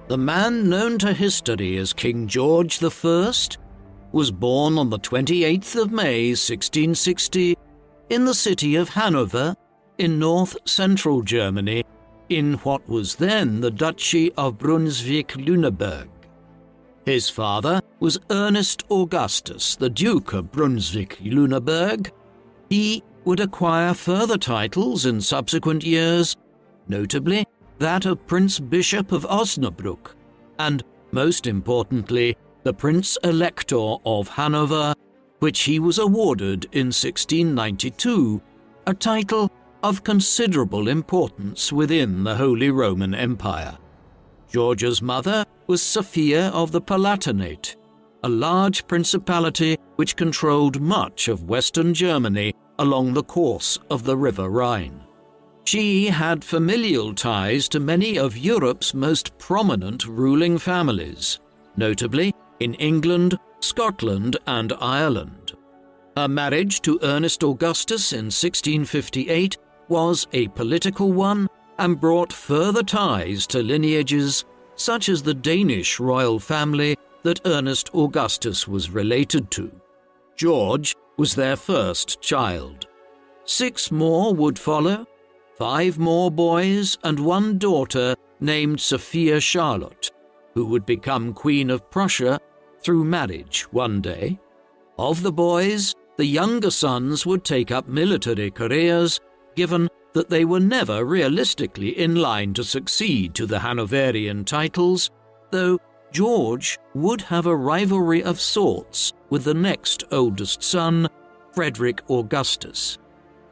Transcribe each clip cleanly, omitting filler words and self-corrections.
The man known to history as King George I was born on the 28th of May 1660 in the city of Hanover in north-central Germany in what was then the Duchy of Brunswick-Lüneburg. His father was Ernest Augustus, the Duke of Brunswick-Lüneburg. He would acquire further titles in subsequent years, notably that of Prince Bishop of Osnabrück, and, most importantly, the Prince Elector of Hanover, which he was awarded in 1692, a title of considerable importance within the Holy Roman Empire. George's mother was Sophia of the Palatinate, a large principality which controlled much of western Germany along the course of the River Rhine. She had familial ties to many of Europe's most prominent ruling families, notably in England, Scotland, and Ireland. Her marriage to Ernest Augustus in 1658 was a political one and brought further ties to lineages such as the Danish royal family that Ernest Augustus was related to. George was their first child. 6 more would follow, 5 more boys and 1 daughter named Sophia Charlotte, who would become Queen of Prussia through marriage one day. Of the boys, the younger sons would take up military careers, given that they were never realistically in line to succeed to the Hanoverian titles, though George would have a rivalry of sorts with the next oldest son, Frederick Augustus.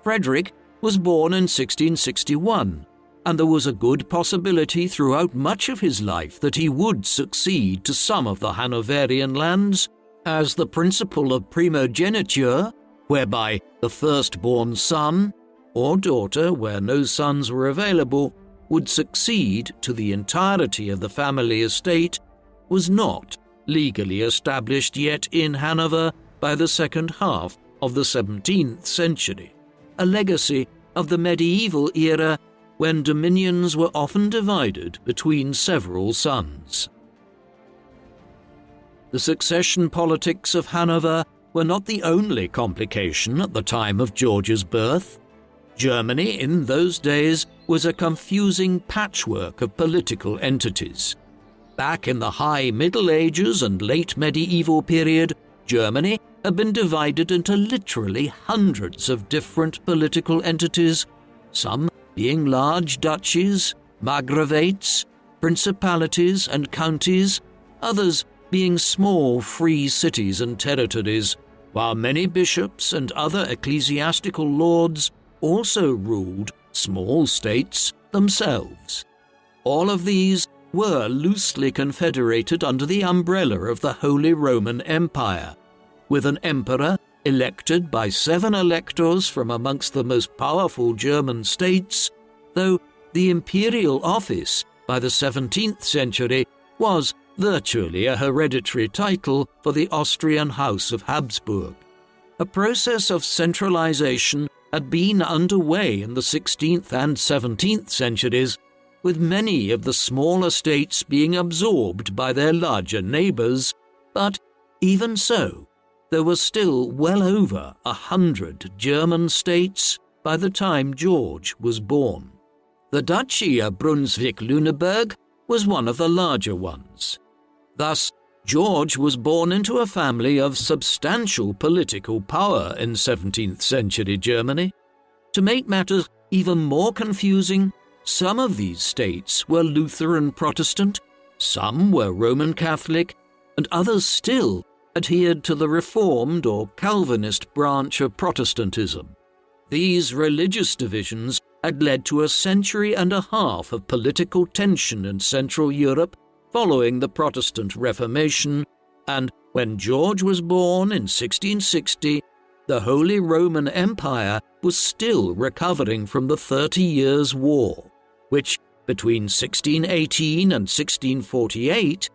Frederick was born in 1661, and there was a good possibility throughout much of his life that he would succeed to some of the Hanoverian lands, as the principle of primogeniture, whereby the firstborn son or daughter, where no sons were available, would succeed to the entirety of the family estate, was not legally established yet in Hanover by the second half of the 17th century, a legacy of the medieval era when dominions were often divided between several sons. The succession politics of Hanover were not the only complication at the time of George's birth. Germany in those days was a confusing patchwork of political entities. Back in the High Middle Ages and late medieval period, Germany had been divided into literally hundreds of different political entities, some being large duchies, margravates, principalities and counties, others being small free cities and territories, while many bishops and other ecclesiastical lords also ruled small states themselves. All of these were loosely confederated under the umbrella of the Holy Roman Empire, with an emperor elected by 7 electors from amongst the most powerful German states, though the imperial office by the 17th century was virtually a hereditary title for the Austrian House of Habsburg. A process of centralization had been underway in the 16th and 17th centuries, with many of the smaller states being absorbed by their larger neighbors, but even so, there were still well over 100 German states by the time George was born. The Duchy of Brunswick-Lüneburg was one of the larger ones. Thus, George was born into a family of substantial political power in 17th century Germany. To make matters even more confusing, some of these states were Lutheran Protestant, some were Roman Catholic, and others still adhered to the Reformed or Calvinist branch of Protestantism. These religious divisions had led to a century and a half of political tension in Central Europe following the Protestant Reformation, and when George was born in 1660, the Holy Roman Empire was still recovering from the 30 Years' War, which, between 1618 and 1648,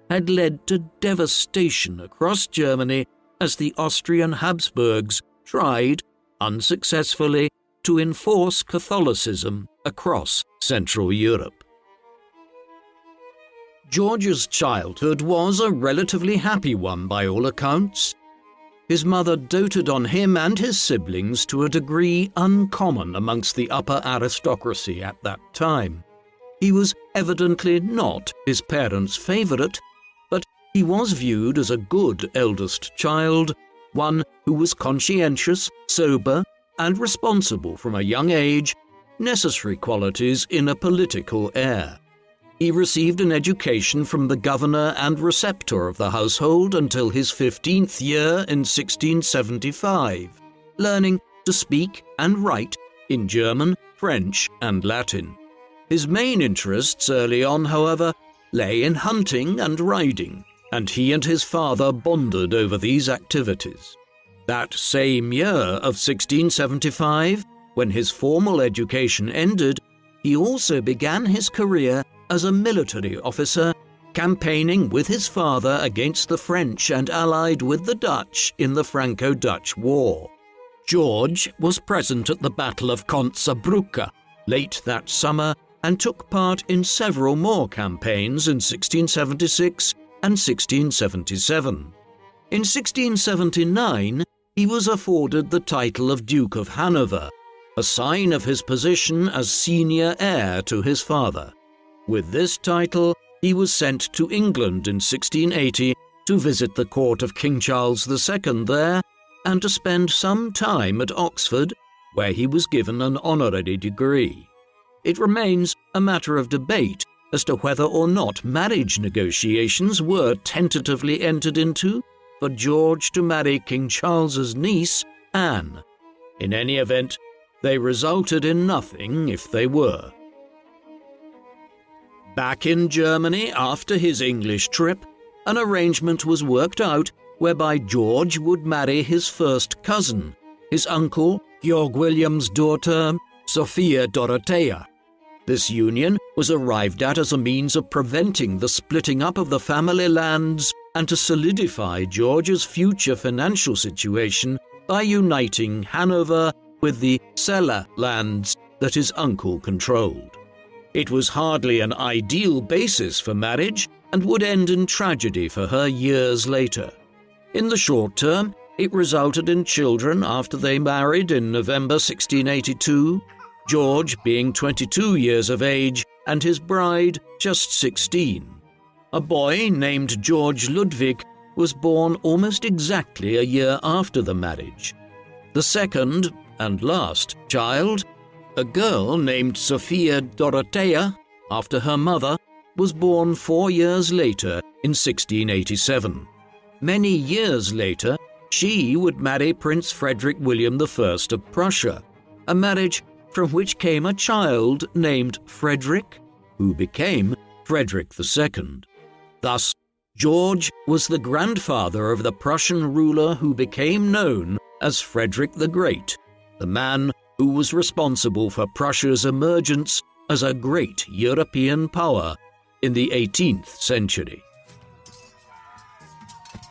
had led to devastation across Germany as the Austrian Habsburgs tried, unsuccessfully, to enforce Catholicism across Central Europe. George's childhood was a relatively happy one by all accounts. His mother doted on him and his siblings to a degree uncommon amongst the upper aristocracy at that time. He was evidently not his parents' favourite, but he was viewed as a good eldest child, one who was conscientious, sober, and responsible from a young age, necessary qualities in a political heir. He received an education from the governor and receptor of the household until his 15th year in 1675, learning to speak and write in German, French, and Latin. His main interests early on, however, lay in hunting and riding, and he and his father bonded over these activities. That same year of 1675, when his formal education ended, he also began his career as a military officer, campaigning with his father against the French and allied with the Dutch in the Franco-Dutch War. George was present at the Battle of Contzabrucke late that summer and took part in several more campaigns in 1676 and 1677. In 1679, he was afforded the title of Duke of Hanover, a sign of his position as senior heir to his father. With this title, he was sent to England in 1680 to visit the court of King Charles II there and to spend some time at Oxford, where he was given an honorary degree. It remains a matter of debate as to whether or not marriage negotiations were tentatively entered into for George to marry King Charles's niece, Anne. In any event, they resulted in nothing if they were. Back in Germany after his English trip, an arrangement was worked out whereby George would marry his first cousin, his uncle Georg William's daughter, Sophia Dorothea. This union was arrived at as a means of preventing the splitting up of the family lands and to solidify George's future financial situation by uniting Hanover with the Celle lands that his uncle controlled. It was hardly an ideal basis for marriage and would end in tragedy for her years later. In the short term, it resulted in children after they married in November 1682, George being 22 years of age and his bride just 16. A boy named George Ludwig was born almost exactly a year after the marriage. The second and last child, a girl named Sophia Dorothea, after her mother, was born 4 years later in 1687. Many years later, she would marry Prince Frederick William I of Prussia, a marriage from which came a child named Frederick, who became Frederick II. Thus, George was the grandfather of the Prussian ruler who became known as Frederick the Great, the man who was responsible for Prussia's emergence as a great European power in the 18th century.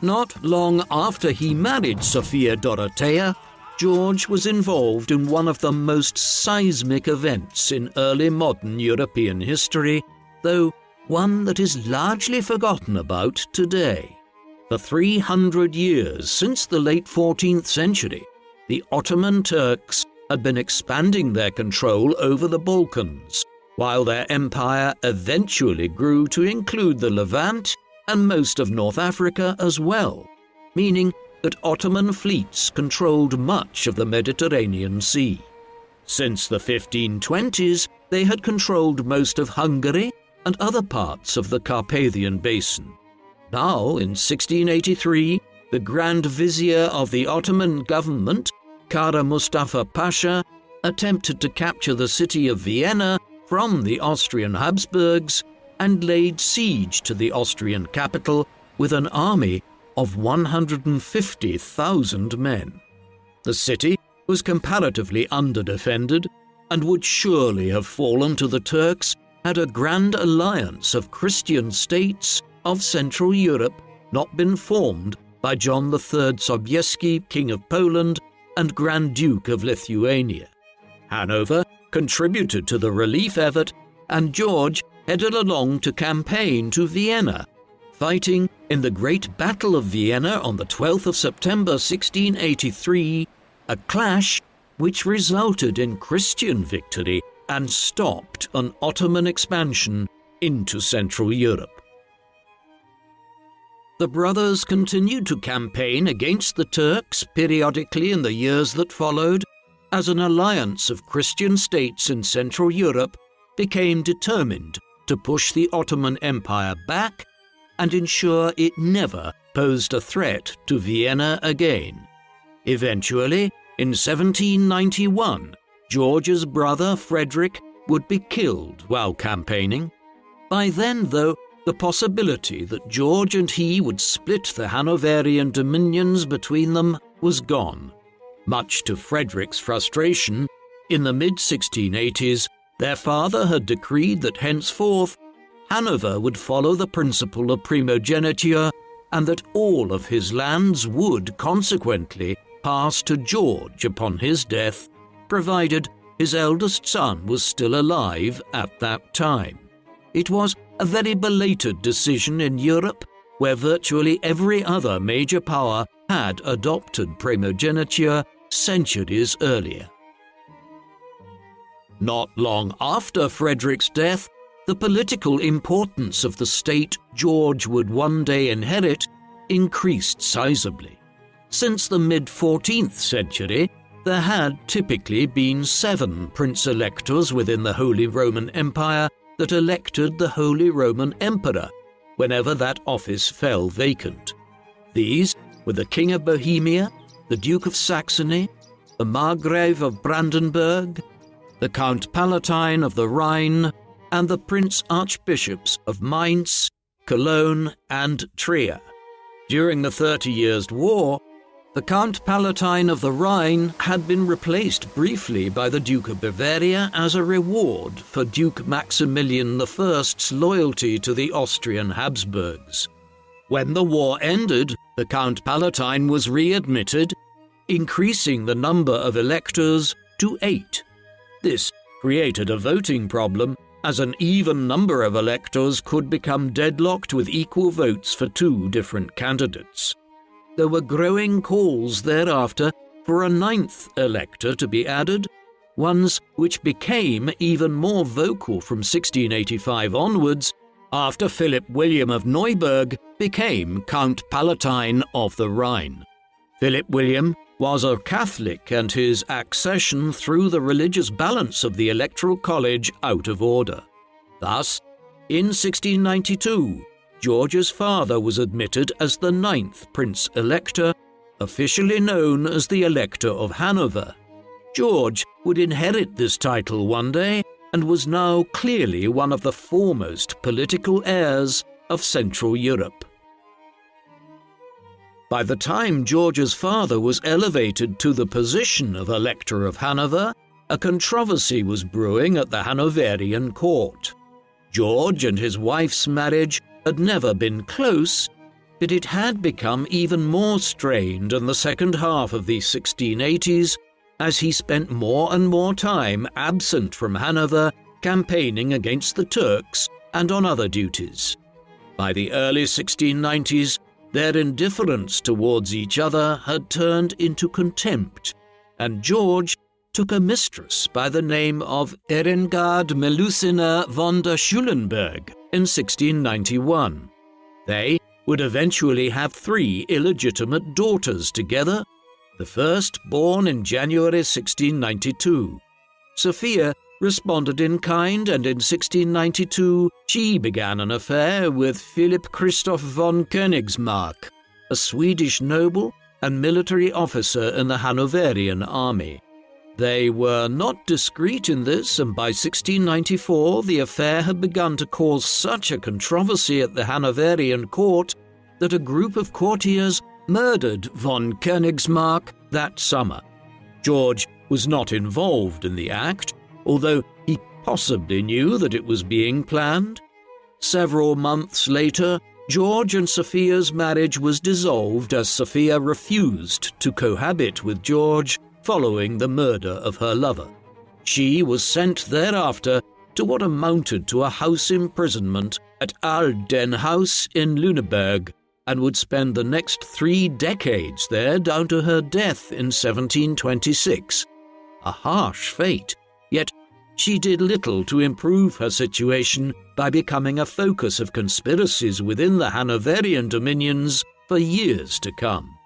Not long after he married Sophia Dorothea, George was involved in one of the most seismic events in early modern European history, though one that is largely forgotten about today. For 300 years since the late 14th century, the Ottoman Turks had been expanding their control over the Balkans, while their empire eventually grew to include the Levant and most of North Africa as well, meaning that Ottoman fleets controlled much of the Mediterranean Sea. Since the 1520s, they had controlled most of Hungary and other parts of the Carpathian Basin. Now, in 1683, the Grand Vizier of the Ottoman government, Kara Mustafa Pasha, attempted to capture the city of Vienna from the Austrian Habsburgs and laid siege to the Austrian capital with an army of 150,000 men. The city was comparatively underdefended and would surely have fallen to the Turks had a grand alliance of Christian states of Central Europe not been formed by John III Sobieski, King of Poland and Grand Duke of Lithuania. Hanover contributed to the relief effort and George headed along to campaign to Vienna, fighting in the Great Battle of Vienna on the 12th of September 1683, a clash which resulted in Christian victory and stopped an Ottoman expansion into Central Europe. The brothers continued to campaign against the Turks periodically in the years that followed, as an alliance of Christian states in Central Europe became determined to push the Ottoman Empire back and ensure it never posed a threat to Vienna again. Eventually, in 1791, George's brother Frederick would be killed while campaigning. By then, though, the possibility that George and he would split the Hanoverian dominions between them was gone. Much to Frederick's frustration, in the mid-1680s, their father had decreed that henceforth Hanover would follow the principle of primogeniture and that all of his lands would consequently pass to George upon his death, provided his eldest son was still alive at that time. It was a very belated decision in Europe, where virtually every other major power had adopted primogeniture centuries earlier. Not long after Frederick's death, the political importance of the state George would one day inherit increased sizably. Since the mid-14th century, there had typically been 7 prince-electors within the Holy Roman Empire that elected the Holy Roman Emperor whenever that office fell vacant. These were the King of Bohemia, the Duke of Saxony, the Margrave of Brandenburg, the Count Palatine of the Rhine, and the Prince Archbishops of Mainz, Cologne, and Trier. During the 30 Years' War, the Count Palatine of the Rhine had been replaced briefly by the Duke of Bavaria as a reward for Duke Maximilian I's loyalty to the Austrian Habsburgs. When the war ended, the Count Palatine was readmitted, increasing the number of electors to 8. This created a voting problem, as an even number of electors could become deadlocked with equal votes for 2 different candidates. There were growing calls thereafter for a 9th elector to be added, ones which became even more vocal from 1685 onwards, after Philip William of Neuburg became Count Palatine of the Rhine. Philip William was a Catholic, and his accession threw the religious balance of the Electoral College out of order. Thus, in 1692, George's father was admitted as the 9th Prince-Elector, officially known as the Elector of Hanover. George would inherit this title one day and was now clearly one of the foremost political heirs of Central Europe. By the time George's father was elevated to the position of Elector of Hanover, a controversy was brewing at the Hanoverian court. George and his wife's marriage had never been close, but it had become even more strained in the second half of the 1680s as he spent more and more time absent from Hanover, campaigning against the Turks and on other duties. By the early 1690s, their indifference towards each other had turned into contempt, and George took a mistress by the name of Erengard Melusina von der Schulenberg in 1691. They would eventually have 3 illegitimate daughters together, the first born in January 1692. Sophia responded in kind, and in 1692 she began an affair with Philip Christoph von Königsmark, a Swedish noble and military officer in the Hanoverian army. They were not discreet in this, and by 1694 the affair had begun to cause such a controversy at the Hanoverian court that a group of courtiers murdered von Königsmark that summer. George was not involved in the act, although he possibly knew that it was being planned. Several months later, George and Sophia's marriage was dissolved as Sophia refused to cohabit with George following the murder of her lover. She was sent thereafter to what amounted to a house imprisonment at Alden House in Lüneburg, and would spend the next 3 decades there down to her death in 1726. A harsh fate, yet she did little to improve her situation by becoming a focus of conspiracies within the Hanoverian dominions for years to come.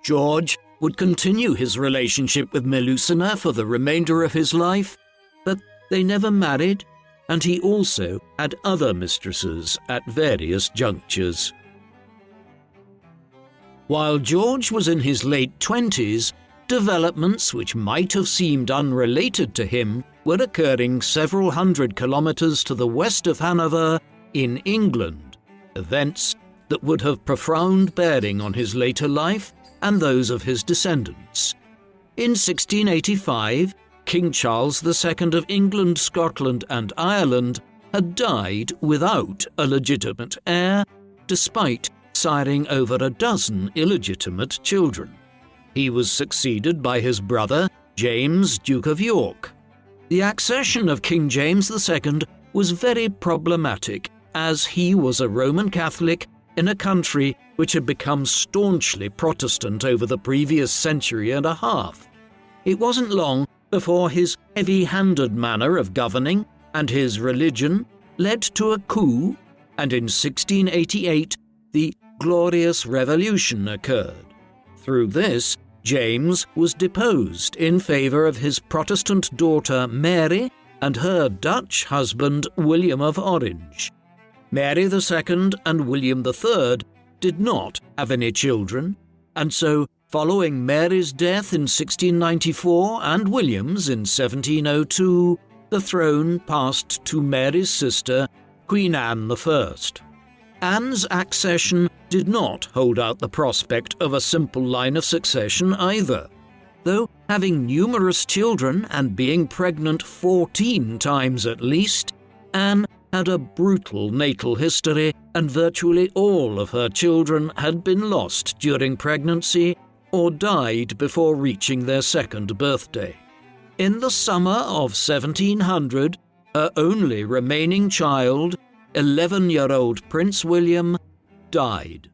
George would continue his relationship with Melusina for the remainder of his life, but they never married, and he also had other mistresses at various junctures. While George was in his late 20s, developments which might have seemed unrelated to him were occurring several hundred kilometers to the west of Hanover in England, events that would have profound bearing on his later life and those of his descendants. In 1685, King Charles II of England, Scotland and Ireland had died without a legitimate heir, despite siring over a dozen illegitimate children. He was succeeded by his brother, James, Duke of York. The accession of King James II was very problematic, as he was a Roman Catholic in a country which had become staunchly Protestant over the previous century and a half. It wasn't long before his heavy-handed manner of governing and his religion led to a coup, and in 1688 the Glorious Revolution occurred. Through this, James was deposed in favour of his Protestant daughter Mary and her Dutch husband William of Orange. Mary II and William III did not have any children, and so following Mary's death in 1694 and William's in 1702, the throne passed to Mary's sister, Queen Anne I. Anne's accession did not hold out the prospect of a simple line of succession either. Though having numerous children and being pregnant 14 times at least, Anne had a brutal natal history, and virtually all of her children had been lost during pregnancy or died before reaching their second birthday. In the summer of 1700, her only remaining child, 11-year-old Prince William, died.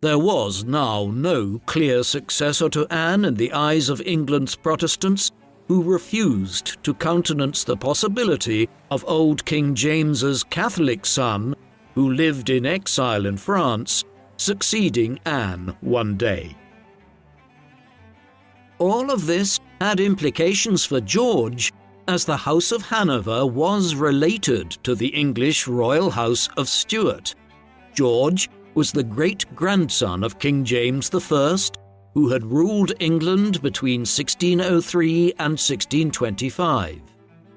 There was now no clear successor to Anne in the eyes of England's Protestants, who refused to countenance the possibility of old King James's Catholic son, who lived in exile in France, succeeding Anne one day. All of this had implications for George, as the House of Hanover was related to the English royal house of Stuart. George was the great-grandson of King James I, who had ruled England between 1603 and 1625.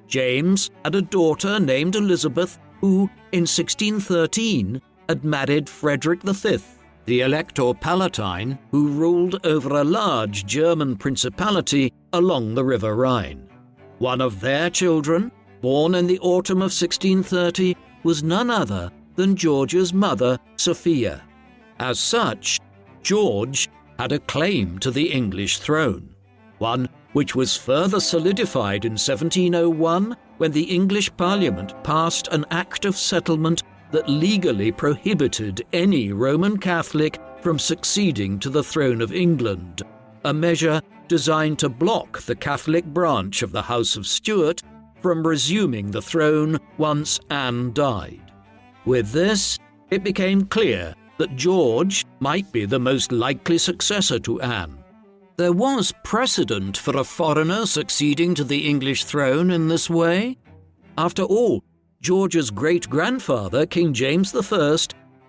James had a daughter named Elizabeth, who, in 1613, had married Frederick V, the Elector Palatine, who ruled over a large German principality along the River Rhine. One of their children, born in the autumn of 1630, was none other than George's mother, Sophia. As such, George had a claim to the English throne, one which was further solidified in 1701 when the English Parliament passed an Act of Settlement that legally prohibited any Roman Catholic from succeeding to the throne of England, a measure designed to block the Catholic branch of the House of Stuart from resuming the throne once Anne died. With this, it became clear that George might be the most likely successor to Anne. There was precedent for a foreigner succeeding to the English throne in this way. After all, George's great-grandfather, King James I,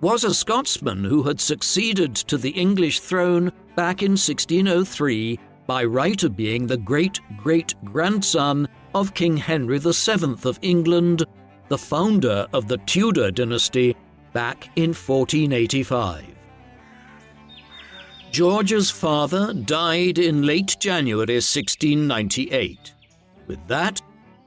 was a Scotsman who had succeeded to the English throne back in 1603 by right of being the great-great-grandson of King Henry VII of England, the founder of the Tudor dynasty back in 1485. George's father died in late January 1698. With that,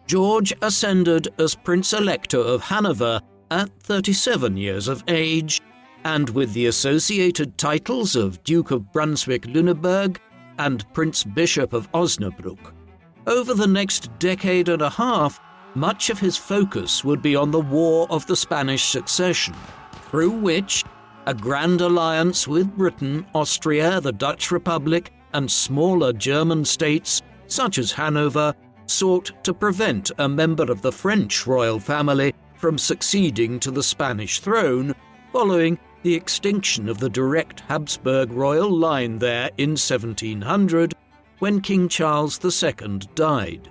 George ascended as Prince-Elector of Hanover at 37 years of age, and with the associated titles of Duke of Brunswick-Lüneburg and Prince Bishop of Osnabrück. Over the next decade and a half, much of his focus would be on the War of the Spanish Succession, through which a grand alliance with Britain, Austria, the Dutch Republic, and smaller German states, such as Hanover, sought to prevent a member of the French royal family from succeeding to the Spanish throne following the extinction of the direct Habsburg royal line there in 1700, when King Charles II died.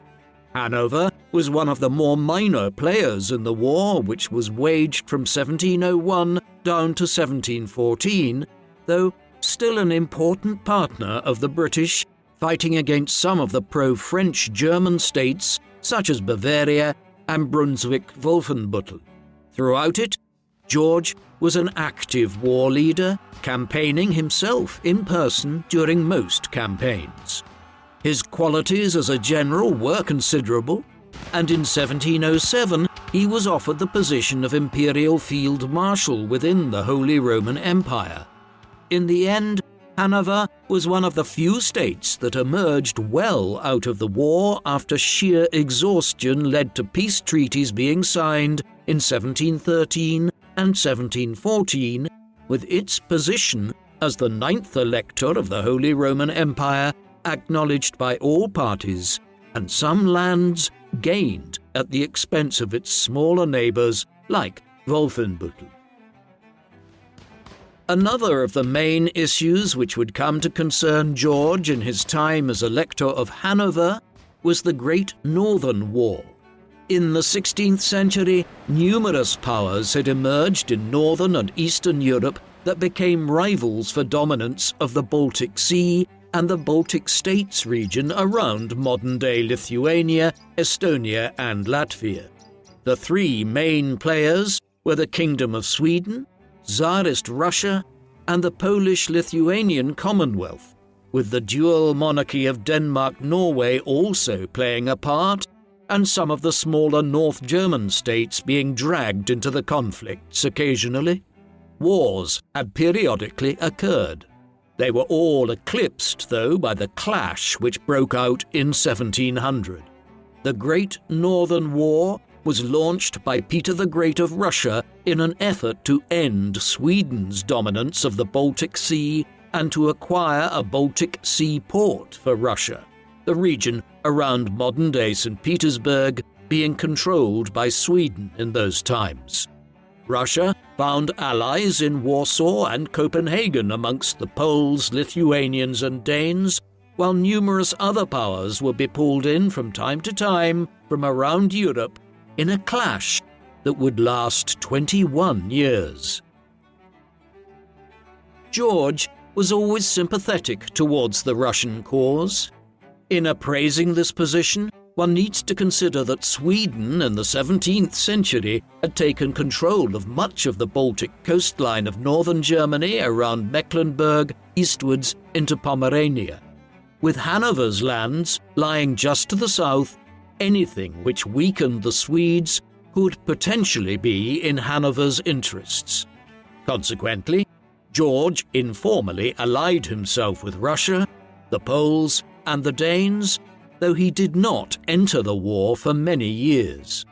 Hanover was one of the more minor players in the war, which was waged from 1701 down to 1714, though still an important partner of the British, fighting against some of the pro-French German states such as Bavaria and Brunswick-Wolfenbüttel. Throughout it, George was an active war leader, campaigning himself in person during most campaigns. His qualities as a general were considerable, and in 1707 he was offered the position of Imperial Field Marshal within the Holy Roman Empire. In the end, Hanover was one of the few states that emerged well out of the war after sheer exhaustion led to peace treaties being signed in 1713 and 1714, with its position as the ninth elector of the Holy Roman Empire acknowledged by all parties, and some lands gained at the expense of its smaller neighbours like Wolfenbüttel. Another of the main issues which would come to concern George in his time as Elector of Hanover was the Great Northern War. In the 16th century, numerous powers had emerged in northern and eastern Europe that became rivals for dominance of the Baltic Sea and the Baltic States region around modern-day Lithuania, Estonia, and Latvia. The three main players were the Kingdom of Sweden, Tsarist Russia, and the Polish-Lithuanian Commonwealth, with the dual monarchy of Denmark-Norway also playing a part, and some of the smaller North German states being dragged into the conflicts occasionally. Wars had periodically occurred. They were all eclipsed, though, by the clash which broke out in 1700. The Great Northern War was launched by Peter the Great of Russia in an effort to end Sweden's dominance of the Baltic Sea and to acquire a Baltic Sea port for Russia, the region around modern-day St. Petersburg being controlled by Sweden in those times. Russia found allies in Warsaw and Copenhagen amongst the Poles, Lithuanians, and Danes, while numerous other powers would be pulled in from time to time from around Europe in a clash that would last 21 years. George was always sympathetic towards the Russian cause. In appraising this position, one needs to consider that Sweden in the 17th century had taken control of much of the Baltic coastline of northern Germany around Mecklenburg eastwards into Pomerania. With Hanover's lands lying just to the south, anything which weakened the Swedes could potentially be in Hanover's interests. Consequently, George informally allied himself with Russia, the Poles, and the Danes, though he did not enter the war for many years.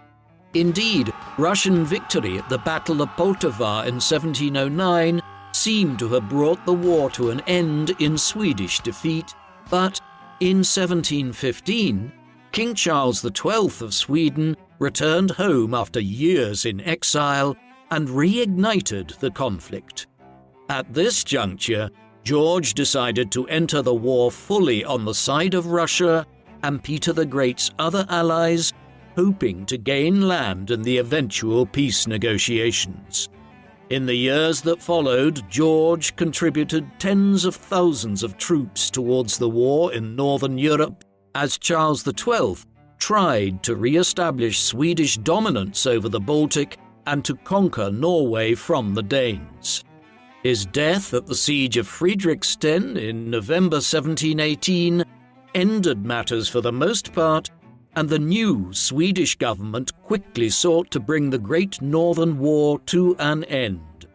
Indeed, Russian victory at the Battle of Poltava in 1709 seemed to have brought the war to an end in Swedish defeat, but in 1715, King Charles XII of Sweden returned home after years in exile and reignited the conflict. At this juncture, George decided to enter the war fully on the side of Russia and Peter the Great's other allies, hoping to gain land in the eventual peace negotiations. In the years that followed, George contributed tens of thousands of troops towards the war in northern Europe, as Charles XII tried to re-establish Swedish dominance over the Baltic and to conquer Norway from the Danes. His death at the siege of Fredriksten in November 1718 ended matters for the most part, and the new Swedish government quickly sought to bring the Great Northern War to an end.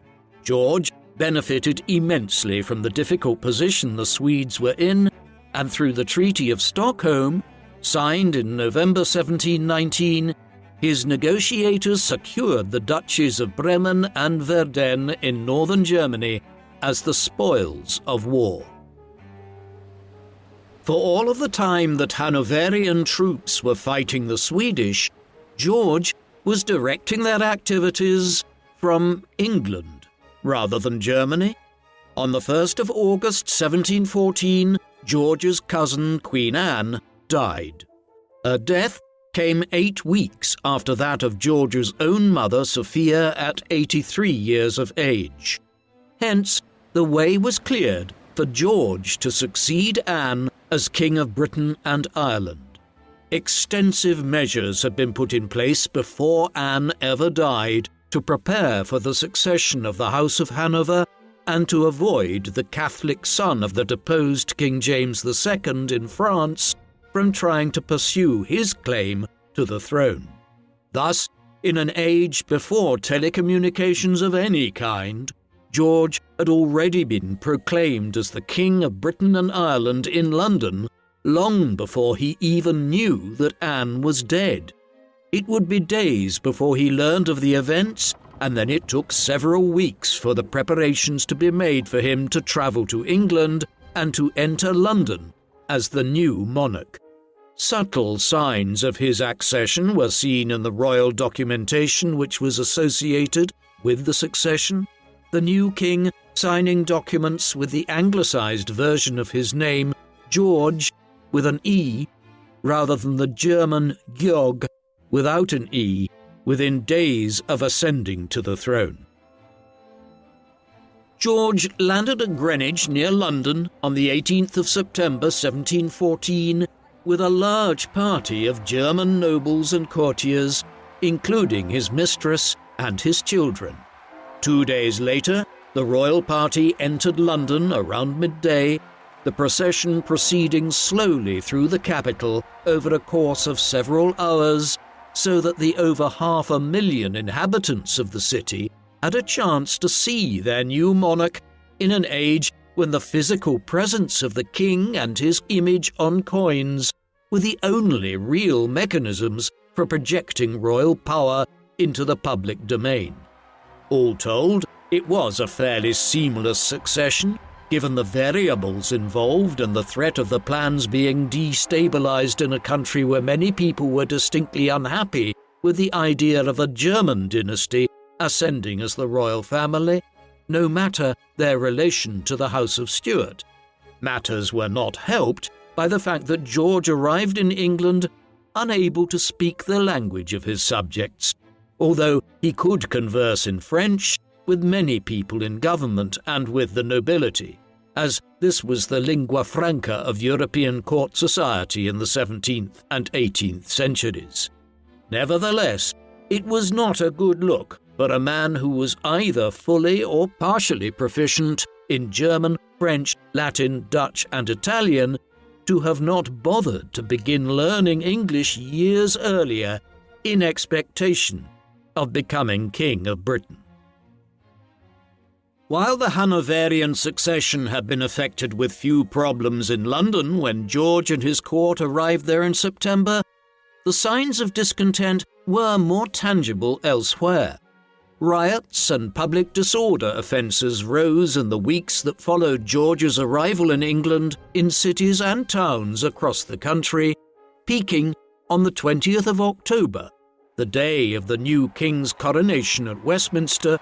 George benefited immensely from the difficult position the Swedes were in, and through the Treaty of Stockholm, signed in November 1719, his negotiators secured the duchies of Bremen and Verden in northern Germany as the spoils of war. For all of the time that Hanoverian troops were fighting the Swedish, George was directing their activities from England rather than Germany. On the 1st of August 1714, George's cousin Queen Anne died. Her death came 8 weeks after that of George's own mother Sophia at 83 years of age. Hence, the way was cleared for George to succeed Anne as King of Britain and Ireland. Extensive measures had been put in place before Anne ever died to prepare for the succession of the House of Hanover and to avoid the Catholic son of the deposed King James II in France from trying to pursue his claim to the throne. Thus, in an age before telecommunications of any kind, George had already been proclaimed as the King of Britain and Ireland in London long before he even knew that Anne was dead. It would be days before he learned of the events, and then it took several weeks for the preparations to be made for him to travel to England and to enter London as the new monarch. Subtle signs of his accession were seen in the royal documentation which was associated with the succession, the new king signing documents with the anglicised version of his name, George, with an E, rather than the German Georg, without an E, within days of ascending to the throne. George landed at Greenwich near London on the 18th of September 1714 with a large party of German nobles and courtiers, including his mistress and his children. 2 days later, the royal party entered London around midday, the procession proceeding slowly through the capital over a course of several hours, so that the over 500,000 inhabitants of the city had a chance to see their new monarch in an age when the physical presence of the king and his image on coins were the only real mechanisms for projecting royal power into the public domain. All told, it was a fairly seamless succession, given the variables involved and the threat of the plans being destabilized in a country where many people were distinctly unhappy with the idea of a German dynasty ascending as the royal family, no matter their relation to the House of Stuart. Matters were not helped by the fact that George arrived in England unable to speak the language of his subjects, although he could converse in French with many people in government and with the nobility, as this was the lingua franca of European court society in the 17th and 18th centuries. Nevertheless, it was not a good look for a man who was either fully or partially proficient in German, French, Latin, Dutch, and Italian to have not bothered to begin learning English years earlier in expectation of becoming King of Britain. While the Hanoverian succession had been effected with few problems in London when George and his court arrived there in September, the signs of discontent were more tangible elsewhere. Riots and public disorder offences rose in the weeks that followed George's arrival in England in cities and towns across the country, peaking on the 20th of October, the day of the new king's coronation at Westminster,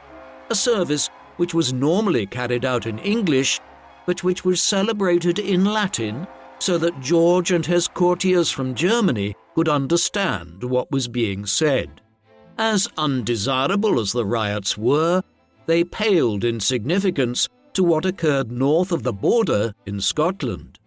a service which was normally carried out in English, but which was celebrated in Latin so that George and his courtiers from Germany could understand what was being said. As undesirable as the riots were, they paled in significance to what occurred north of the border in Scotland.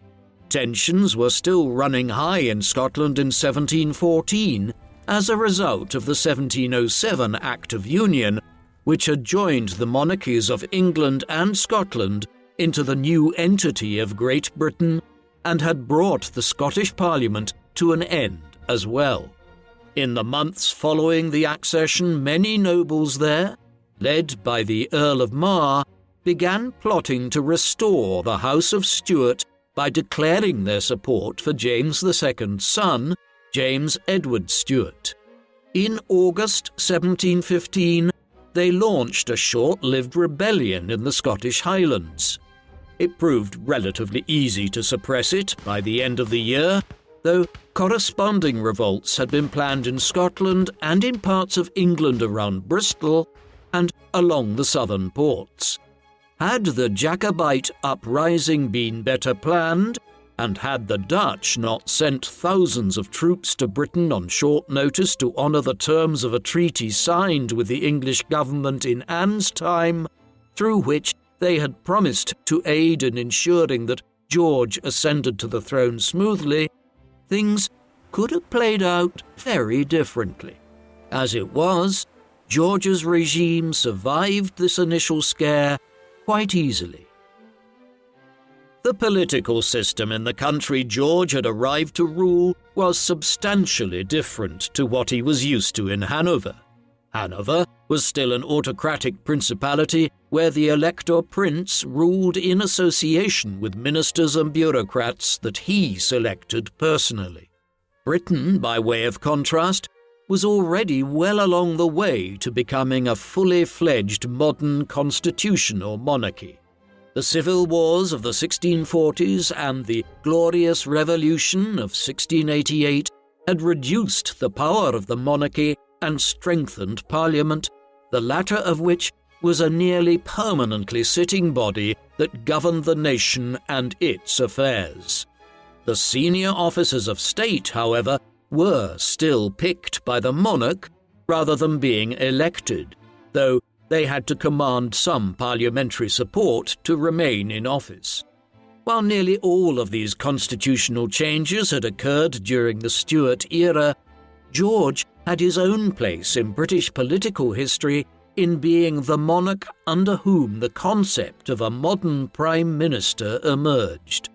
Tensions were still running high in Scotland in 1714 as a result of the 1707 Act of Union, which had joined the monarchies of England and Scotland into the new entity of Great Britain and had brought the Scottish Parliament to an end as well. In the months following the accession, many nobles there, led by the Earl of Mar, began plotting to restore the House of Stuart by declaring their support for James II's son, James Edward Stuart. In August 1715, they launched a short-lived rebellion in the Scottish Highlands. It proved relatively easy to suppress it by the end of the year, though corresponding revolts had been planned in Scotland and in parts of England around Bristol and along the southern ports. Had the Jacobite uprising been better planned, and had the Dutch not sent thousands of troops to Britain on short notice to honour the terms of a treaty signed with the English government in Anne's time, through which they had promised to aid in ensuring that George ascended to the throne smoothly, things could have played out very differently. As it was, George's regime survived this initial scare quite easily. The political system in the country George had arrived to rule was substantially different to what he was used to in Hanover. Hanover was still an autocratic principality where the elector prince ruled in association with ministers and bureaucrats that he selected personally. Britain, by way of contrast, was already well along the way to becoming a fully fledged modern constitutional monarchy. The civil wars of the 1640s and the Glorious Revolution of 1688 had reduced the power of the monarchy and strengthened Parliament, the latter of which was a nearly permanently sitting body that governed the nation and its affairs. The senior officers of state, however, were still picked by the monarch rather than being elected, though they had to command some parliamentary support to remain in office. While nearly all of these constitutional changes had occurred during the Stuart era, George had his own place in British political history in being the monarch under whom the concept of a modern prime minister emerged.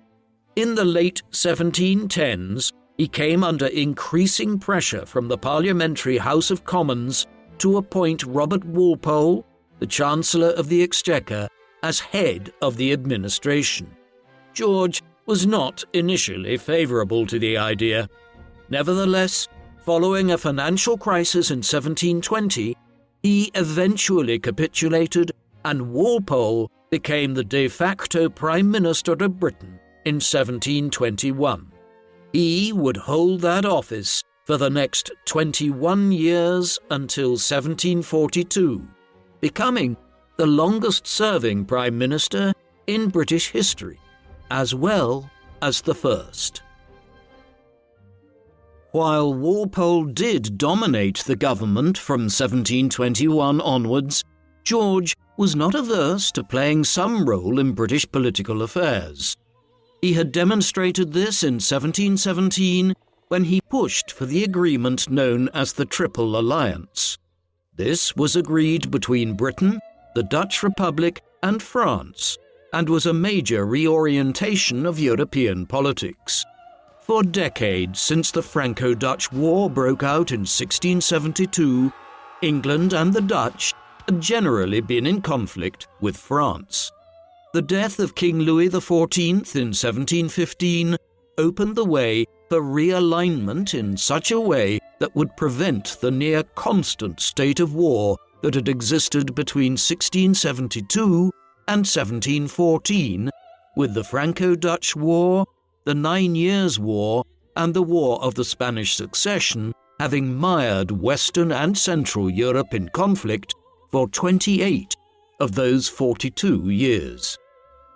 In the late 1710s, he came under increasing pressure from the Parliamentary House of Commons to appoint Robert Walpole, the Chancellor of the Exchequer, as head of the administration. George was not initially favourable to the idea. Nevertheless, following a financial crisis in 1720, he eventually capitulated and Walpole became the de facto Prime Minister of Britain in 1721. He would hold that office for the next 21 years until 1742, becoming the longest-serving Prime Minister in British history, as well as the first. While Walpole did dominate the government from 1721 onwards, George was not averse to playing some role in British political affairs. He had demonstrated this in 1717 when he pushed for the agreement known as the Triple Alliance. This was agreed between Britain, the Dutch Republic, and France, and was a major reorientation of European politics. For decades since the Franco-Dutch War broke out in 1672, England and the Dutch had generally been in conflict with France. The death of King Louis XIV in 1715 opened the way for realignment in such a way that would prevent the near-constant state of war that had existed between 1672 and 1714, with the Franco-Dutch War, the 9 Years' War, and the War of the Spanish Succession having mired Western and Central Europe in conflict for 28 of those 42 years.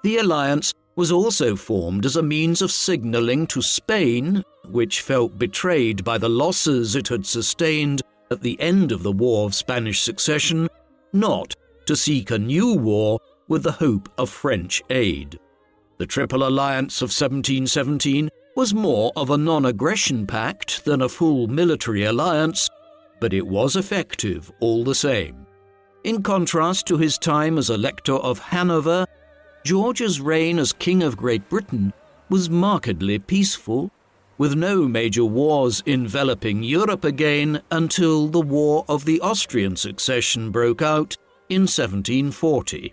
The alliance was also formed as a means of signalling to Spain, which felt betrayed by the losses it had sustained at the end of the War of Spanish Succession, not to seek a new war with the hope of French aid. The Triple Alliance of 1717 was more of a non-aggression pact than a full military alliance, but it was effective all the same. In contrast to his time as Elector of Hanover, George's reign as King of Great Britain was markedly peaceful, with no major wars enveloping Europe again until the War of the Austrian Succession broke out in 1740.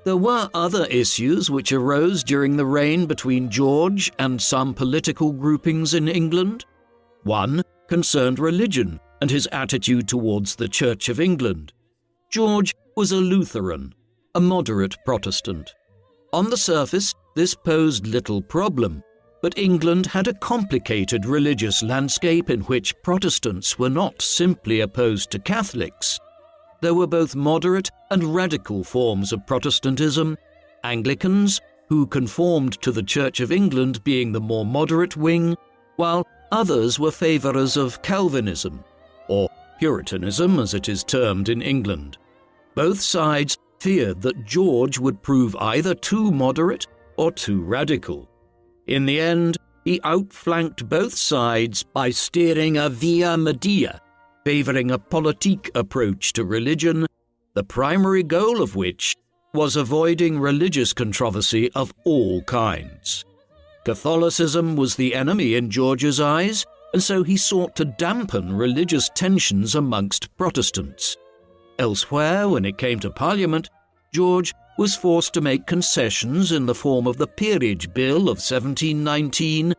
There were other issues which arose during the reign between George and some political groupings in England. One concerned religion and his attitude towards the Church of England. George was a Lutheran, a moderate Protestant. On the surface, this posed little problem, but England had a complicated religious landscape in which Protestants were not simply opposed to Catholics. There were both moderate and radical forms of Protestantism, Anglicans, who conformed to the Church of England being the more moderate wing, while others were favourers of Calvinism, or Puritanism as it is termed in England. Both sides feared that George would prove either too moderate or too radical. In the end, he outflanked both sides by steering a via media, favouring a politique approach to religion, the primary goal of which was avoiding religious controversy of all kinds. Catholicism was the enemy in George's eyes, and so he sought to dampen religious tensions amongst Protestants. Elsewhere, when it came to Parliament, George was forced to make concessions in the form of the Peerage Bill of 1719,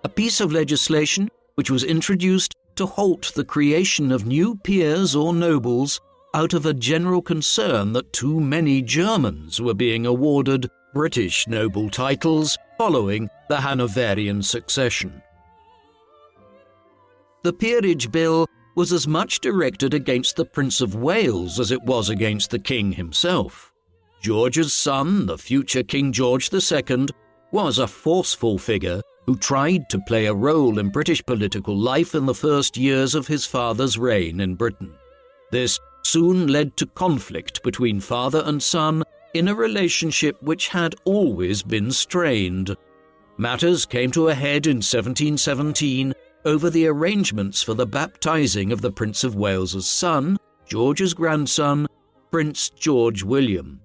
a piece of legislation which was introduced to halt the creation of new peers or nobles out of a general concern that too many Germans were being awarded British noble titles following the Hanoverian succession. The Peerage Bill was as much directed against the Prince of Wales as it was against the King himself. George's son, the future King George II, was a forceful figure who tried to play a role in British political life in the first years of his father's reign in Britain. This soon led to conflict between father and son in a relationship which had always been strained. Matters came to a head in 1717 over the arrangements for the baptizing of the Prince of Wales's son, George's grandson, Prince George William.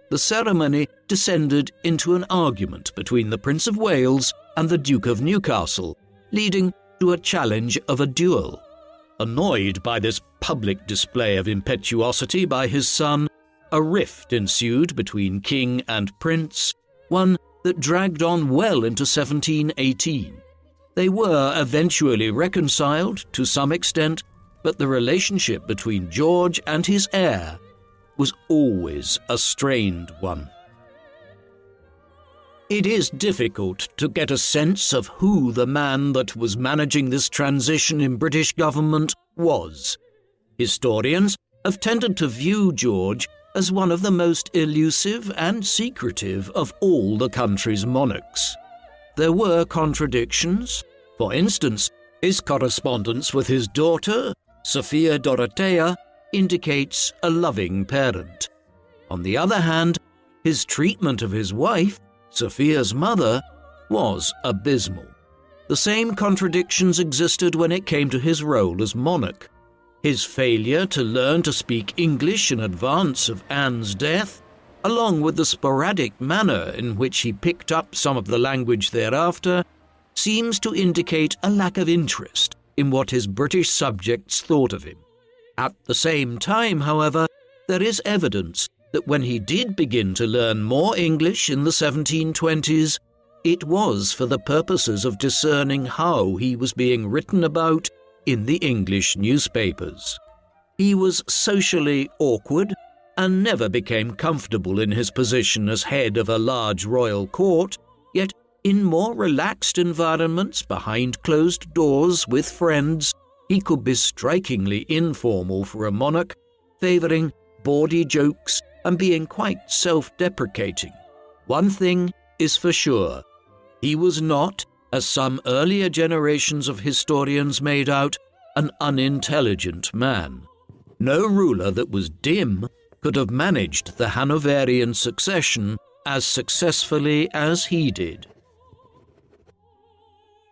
The ceremony descended into an argument between the Prince of Wales and the Duke of Newcastle, leading to a challenge of a duel. Annoyed by this public display of impetuosity by his son, a rift ensued between king and prince, one that dragged on well into 1718. They were eventually reconciled to some extent, but the relationship between George and his heir was always a strained one. It is difficult to get a sense of who the man that was managing this transition in British government was. Historians have tended to view George as one of the most elusive and secretive of all the country's monarchs. There were contradictions. For instance, his correspondence with his daughter, Sophia Dorothea, indicates a loving parent. On the other hand, his treatment of his wife, Sophia's mother, was abysmal. The same contradictions existed when it came to his role as monarch. His failure to learn to speak English in advance of Anne's death, along with the sporadic manner in which he picked up some of the language thereafter, seems to indicate a lack of interest in what his British subjects thought of him. At the same time, however, there is evidence that when he did begin to learn more English in the 1720s, it was for the purposes of discerning how he was being written about in the English newspapers. He was socially awkward and never became comfortable in his position as head of a large royal court, yet in more relaxed environments behind closed doors with friends, he could be strikingly informal for a monarch, favouring bawdy jokes and being quite self-deprecating. One thing is for sure. He was not, as some earlier generations of historians made out, an unintelligent man. No ruler that was dim could have managed the Hanoverian succession as successfully as he did.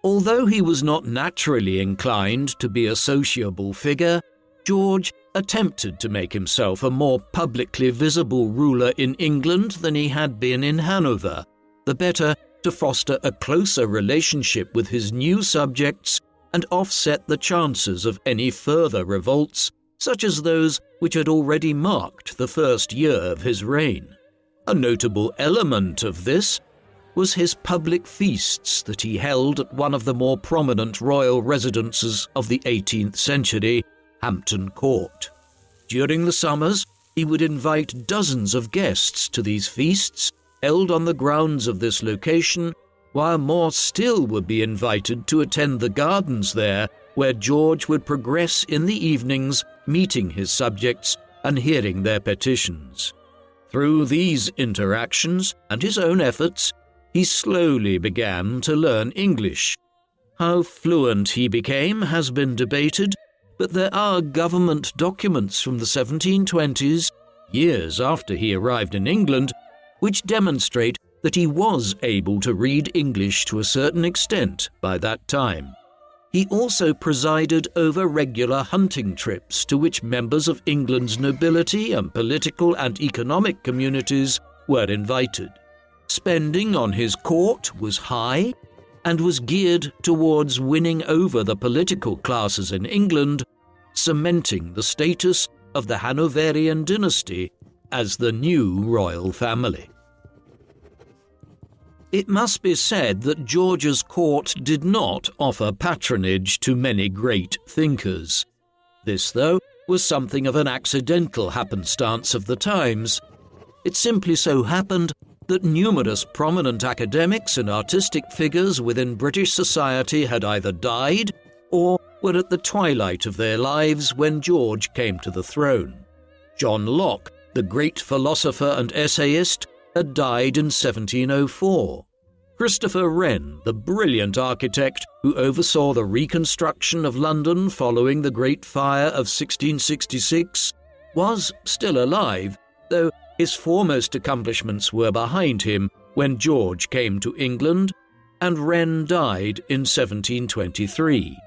Although he was not naturally inclined to be a sociable figure, George attempted to make himself a more publicly visible ruler in England than he had been in Hanover, the better to foster a closer relationship with his new subjects and offset the chances of any further revolts, such as those which had already marked the first year of his reign. A notable element of this was his public feasts that he held at one of the more prominent royal residences of the 18th century, Hampton Court. During the summers, he would invite dozens of guests to these feasts, held on the grounds of this location, while more still would be invited to attend the gardens there, where George would progress in the evenings, meeting his subjects and hearing their petitions. Through these interactions and his own efforts, he slowly began to learn English. How fluent he became has been debated, but there are government documents from the 1720s, years after he arrived in England, which demonstrate that he was able to read English to a certain extent by that time. He also presided over regular hunting trips to which members of England's nobility and political and economic communities were invited. Spending on his court was high and was geared towards winning over the political classes in England, cementing the status of the Hanoverian dynasty as the new royal family. It must be said that George's court did not offer patronage to many great thinkers. This, though, was something of an accidental happenstance of the times. It simply so happened that numerous prominent academics and artistic figures within British society had either died or were at the twilight of their lives when George came to the throne. John Locke, the great philosopher and essayist, had died in 1704. Christopher Wren, the brilliant architect who oversaw the reconstruction of London following the Great Fire of 1666, was still alive, though his foremost accomplishments were behind him when George came to England, and Wren died in 1723.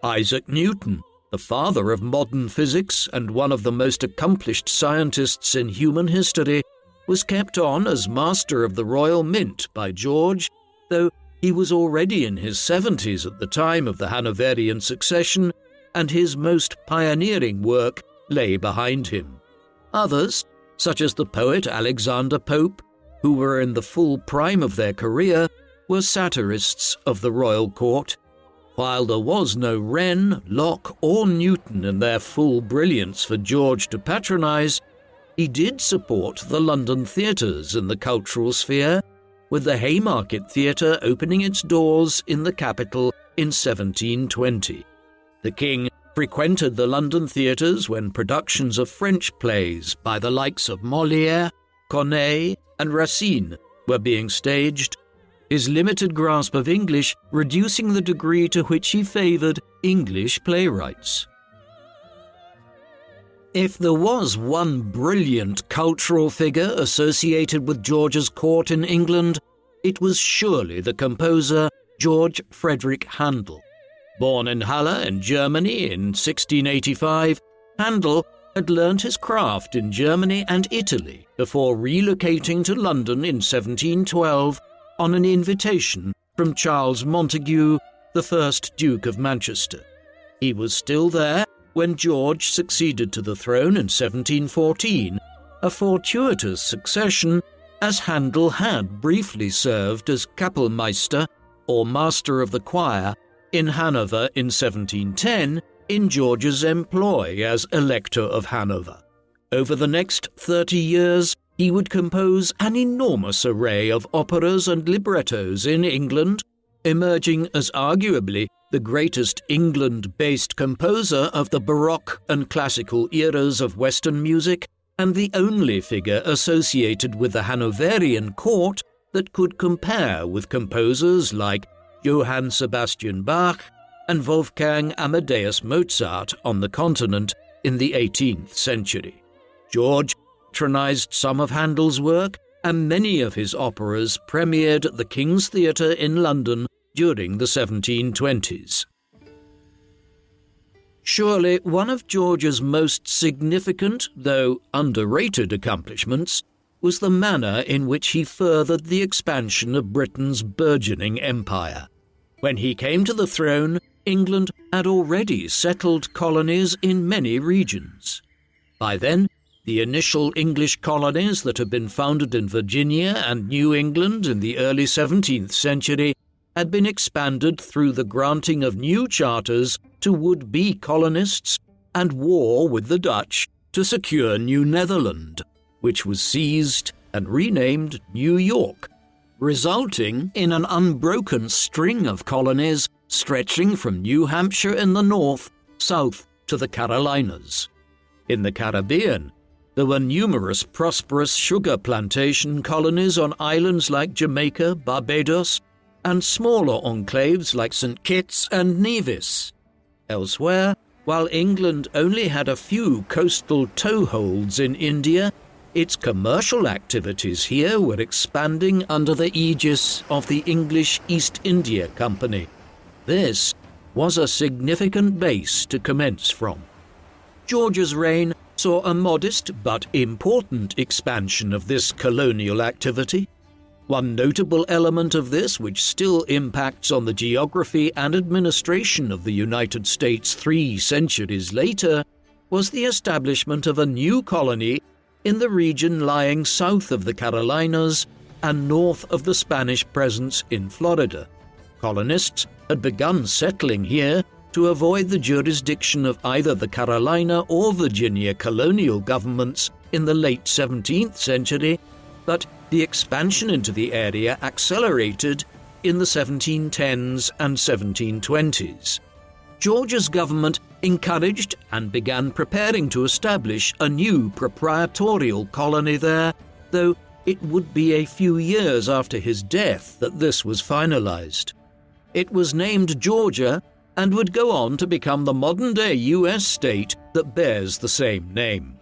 Isaac Newton, the father of modern physics and one of the most accomplished scientists in human history, was kept on as Master of the Royal Mint by George, though he was already in his 70s at the time of the Hanoverian succession, and his most pioneering work lay behind him. Others, such as the poet Alexander Pope, who were in the full prime of their career, were satirists of the royal court. While there was no Wren, Locke, or Newton in their full brilliance for George to patronize, he did support the London theatres in the cultural sphere, with the Haymarket Theatre opening its doors in the capital in 1720. The king frequented the London theatres when productions of French plays by the likes of Molière, Corneille, and Racine were being staged, his limited grasp of English reducing the degree to which he favoured English playwrights. If there was one brilliant cultural figure associated with George's court in England, it was surely the composer George Frederick Handel. Born in Halle in Germany in 1685, Handel had learnt his craft in Germany and Italy before relocating to London in 1712 on an invitation from Charles Montague, the first Duke of Manchester. He was still there when George succeeded to the throne in 1714, a fortuitous succession as Handel had briefly served as Kapellmeister, or Master of the Choir, in Hanover in 1710 in George's employ as Elector of Hanover. Over the next 30 years, he would compose an enormous array of operas and librettos in England, emerging as arguably the greatest England-based composer of the Baroque and classical eras of Western music, and the only figure associated with the Hanoverian court that could compare with composers like Johann Sebastian Bach and Wolfgang Amadeus Mozart on the continent in the 18th century. George patronized some of Handel's work, and many of his operas premiered at the King's Theatre in London during the 1720s. Surely one of George's most significant, though underrated accomplishments, was the manner in which he furthered the expansion of Britain's burgeoning empire. When he came to the throne, England had already settled colonies in many regions. By then, the initial English colonies that had been founded in Virginia and New England in the early 17th century had been expanded through the granting of new charters to would-be colonists and war with the Dutch to secure New Netherland, which was seized and renamed New York, resulting in an unbroken string of colonies stretching from New Hampshire in the north south to the Carolinas. In the Caribbean, there were numerous prosperous sugar plantation colonies on islands like Jamaica, Barbados, and smaller enclaves like St. Kitts and Nevis. Elsewhere, while England only had a few coastal toeholds in India, its commercial activities here were expanding under the aegis of the English East India Company. This was a significant base to commence from. George's reign saw a modest but important expansion of this colonial activity. One notable element of this, which still impacts on the geography and administration of the United States 3 centuries later, was the establishment of a new colony in the region lying south of the Carolinas and north of the Spanish presence in Florida. Colonists had begun settling here to avoid the jurisdiction of either the Carolina or Virginia colonial governments in the late 17th century, but the expansion into the area accelerated in the 1710s and 1720s. George's government encouraged and began preparing to establish a new proprietorial colony there, though it would be a few years after his death that this was finalized. It was named Georgia and would go on to become the modern-day U.S. state that bears the same name.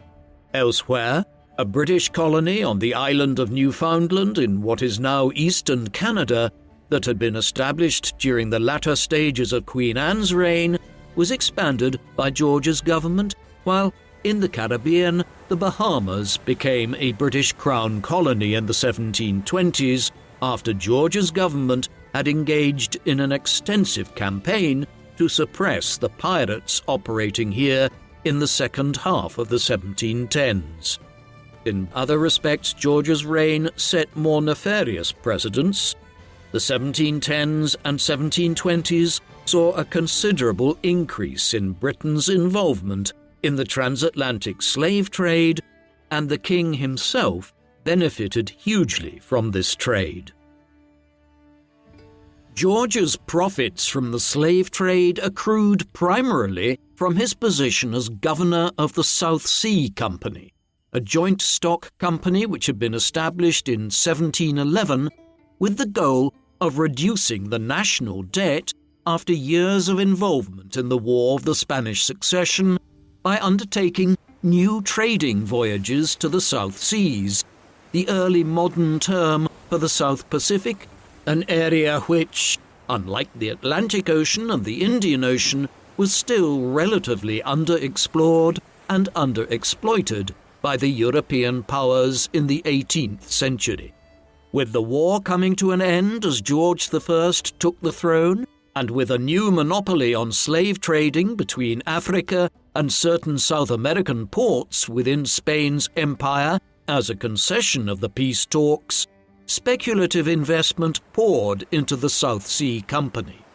Elsewhere, a British colony on the island of Newfoundland in what is now eastern Canada that had been established during the latter stages of Queen Anne's reign was expanded by George's government, while in the Caribbean, the Bahamas became a British Crown colony in the 1720s after George's government had engaged in an extensive campaign to suppress the pirates operating here in the second half of the 1710s. In other respects, George's reign set more nefarious precedents. The 1710s and 1720s saw a considerable increase in Britain's involvement in the transatlantic slave trade, and the king himself benefited hugely from this trade. George's profits from the slave trade accrued primarily from his position as governor of the South Sea Company, a joint stock company which had been established in 1711 with the goal of reducing the national debt after years of involvement in the War of the Spanish Succession by undertaking new trading voyages to the South Seas, the early modern term for the South Pacific, an area which, unlike the Atlantic Ocean and the Indian Ocean, was still relatively underexplored and underexploited by the European powers in the 18th century. With the war coming to an end as George I took the throne, and with a new monopoly on slave trading between Africa and certain South American ports within Spain's empire as a concession of the peace talks, speculative investment poured into the South Sea Company.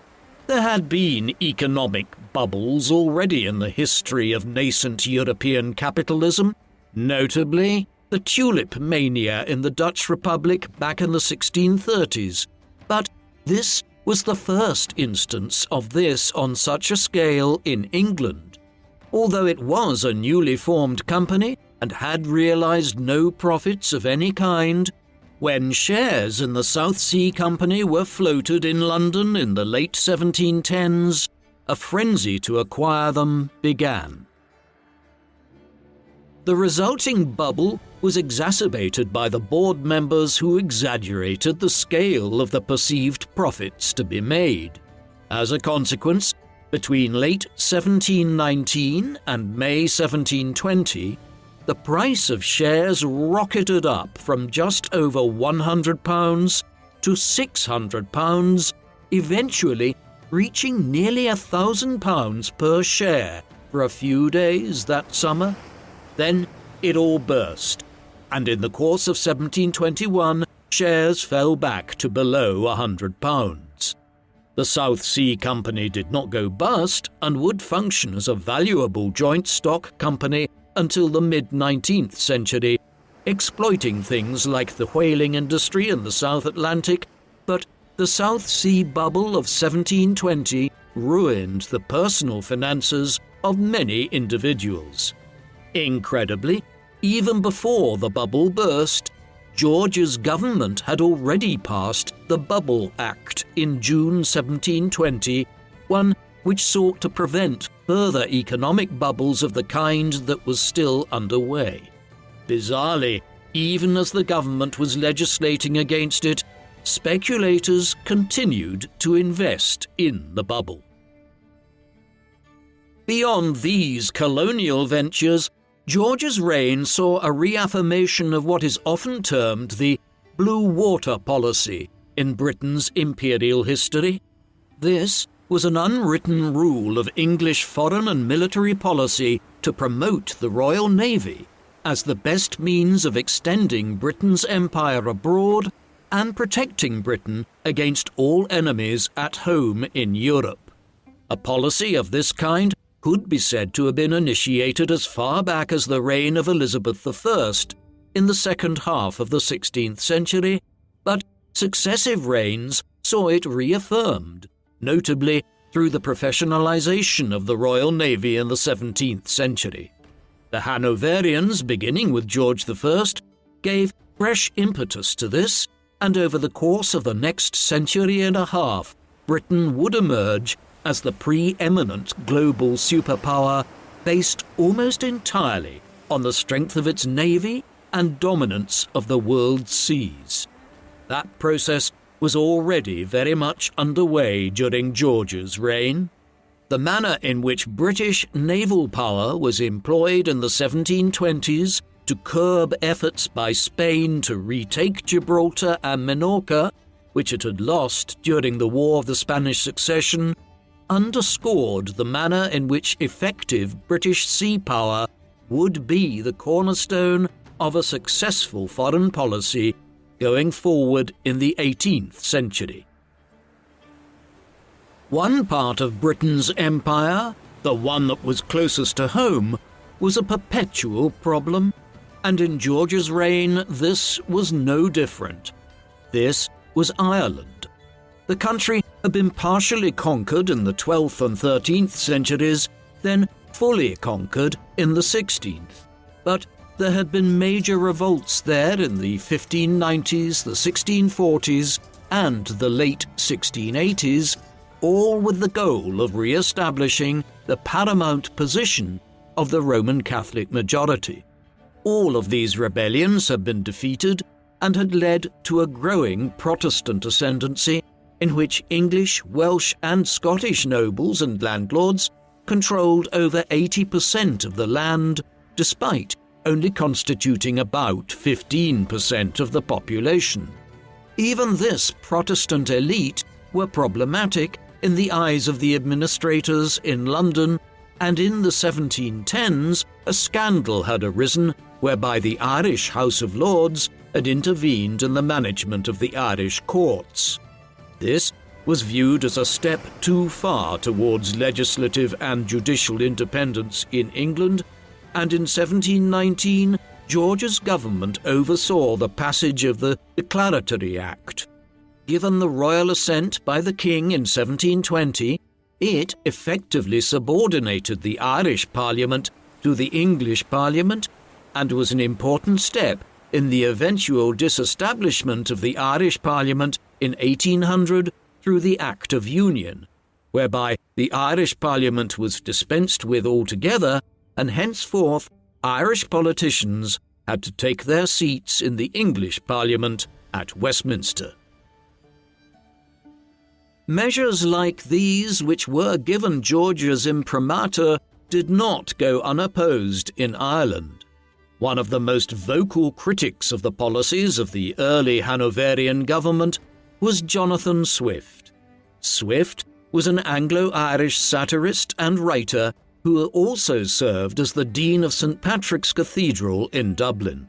There had been economic bubbles already in the history of nascent European capitalism, notably the tulip mania in the Dutch Republic back in the 1630s, but this was the first instance of this on such a scale in England. Although it was a newly formed company and had realized no profits of any kind, when shares in the South Sea Company were floated in London in the late 1710s, a frenzy to acquire them began. The resulting bubble was exacerbated by the board members who exaggerated the scale of the perceived profits to be made. As a consequence, between late 1719 and May 1720, the price of shares rocketed up from just over £100 to £600, eventually reaching nearly £1,000 per share for a few days that summer. Then it all burst, and in the course of 1721, shares fell back to below £100. The South Sea Company did not go bust and would function as a valuable joint stock company until the mid-19th century, exploiting things like the whaling industry in the South Atlantic, but the South Sea bubble of 1720 ruined the personal finances of many individuals. Incredibly, even before the bubble burst, George's government had already passed the Bubble Act in June 1720, one which sought to prevent further economic bubbles of the kind that was still underway. Bizarrely, even as the government was legislating against it, speculators continued to invest in the bubble. Beyond these colonial ventures, George's reign saw a reaffirmation of what is often termed the blue water policy in Britain's imperial history. This was an unwritten rule of English foreign and military policy to promote the Royal Navy as the best means of extending Britain's empire abroad and protecting Britain against all enemies at home in Europe. A policy of this kind could be said to have been initiated as far back as the reign of Elizabeth I in the second half of the 16th century, but successive reigns saw it reaffirmed, notably through the professionalization of the Royal Navy in the 17th century. The Hanoverians, beginning with George I, gave fresh impetus to this, and over the course of the next century and a half, Britain would emerge as the preeminent global superpower based almost entirely on the strength of its navy and dominance of the world's seas. That process was already very much underway during George's reign. The manner in which British naval power was employed in the 1720s to curb efforts by Spain to retake Gibraltar and Minorca, which it had lost during the War of the Spanish Succession, underscored the manner in which effective British sea power would be the cornerstone of a successful foreign policy going forward in the 18th century. One part of Britain's empire, the one that was closest to home, was a perpetual problem, and in George's reign this was no different. This was Ireland. The country had been partially conquered in the 12th and 13th centuries, then fully conquered in the 16th. But there had been major revolts there in the 1590s, the 1640s, and the late 1680s, all with the goal of re-establishing the paramount position of the Roman Catholic majority. All of these rebellions had been defeated and had led to a growing Protestant ascendancy in which English, Welsh and Scottish nobles and landlords controlled over 80% of the land, despite only constituting about 15% of the population. Even this Protestant elite were problematic in the eyes of the administrators in London, and in the 1710s a scandal had arisen whereby the Irish House of Lords had intervened in the management of the Irish courts. This was viewed as a step too far towards legislative and judicial independence in England, and in 1719 George's government oversaw the passage of the Declaratory Act. Given the royal assent by the King in 1720, it effectively subordinated the Irish Parliament to the English Parliament and was an important step in the eventual disestablishment of the Irish Parliament in 1800 through the Act of Union, whereby the Irish Parliament was dispensed with altogether, and henceforth Irish politicians had to take their seats in the English Parliament at Westminster. Measures like these, which were given George's imprimatur, did not go unopposed in Ireland. One of the most vocal critics of the policies of the early Hanoverian government was Jonathan Swift. Swift was an Anglo-Irish satirist and writer who also served as the Dean of St. Patrick's Cathedral in Dublin.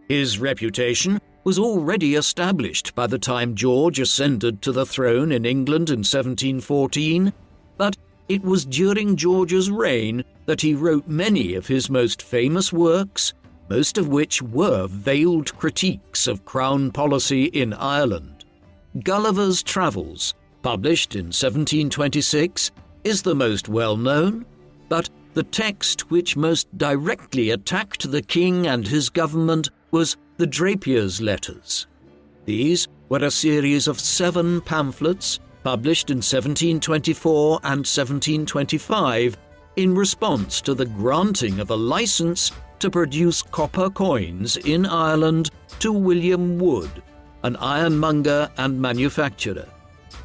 His reputation was already established by the time George ascended to the throne in England in 1714, but it was during George's reign that he wrote many of his most famous works, most of which were veiled critiques of Crown policy in Ireland. Gulliver's Travels, published in 1726, is the most well-known, but the text which most directly attacked the king and his government was the Drapier's Letters. These were a series of 7 pamphlets published in 1724 and 1725 in response to the granting of a license to produce copper coins in Ireland to William Wood, an ironmonger and manufacturer.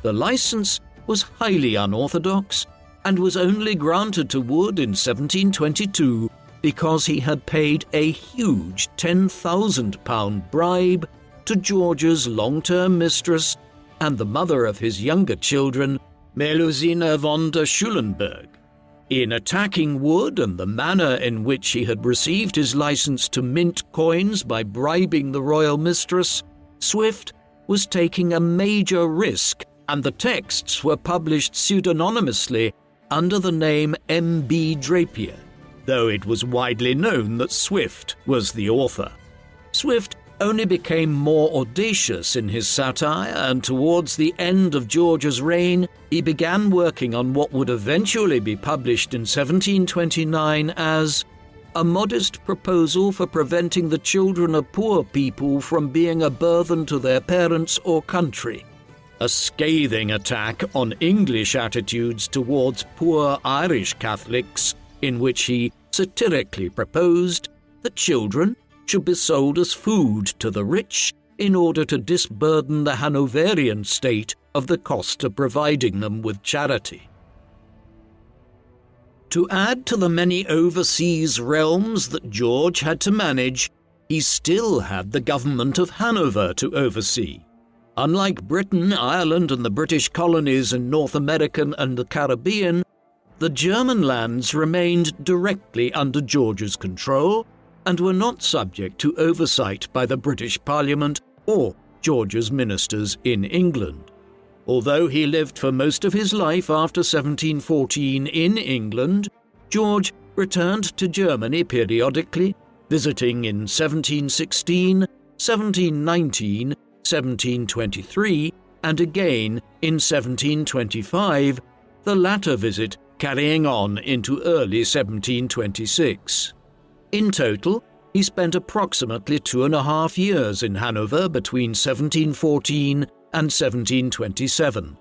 The license was highly unorthodox and was only granted to Wood in 1722 because he had paid a huge £10,000 bribe to George's long-term mistress and the mother of his younger children, Melusine von der Schulenburg. In attacking Wood and the manner in which he had received his license to mint coins by bribing the royal mistress, Swift was taking a major risk, and the texts were published pseudonymously under the name M.B. Drapier, though it was widely known that Swift was the author. Swift only became more audacious in his satire, and towards the end of George's reign, he began working on what would eventually be published in 1729 as A Modest Proposal for Preventing the Children of Poor People from Being a Burthen to Their Parents or Country, a scathing attack on English attitudes towards poor Irish Catholics, in which he satirically proposed that children should be sold as food to the rich in order to disburden the Hanoverian state of the cost of providing them with charity. To add to the many overseas realms that George had to manage, he still had the government of Hanover to oversee. Unlike Britain, Ireland, and the British colonies in North America and the Caribbean, the German lands remained directly under George's control and were not subject to oversight by the British Parliament or George's ministers in England. Although he lived for most of his life after 1714 in England, George returned to Germany periodically, visiting in 1716, 1719, 1723, and again in 1725, the latter visit carrying on into early 1726. In total, he spent approximately 2.5 years in Hanover between 1714 and 1727.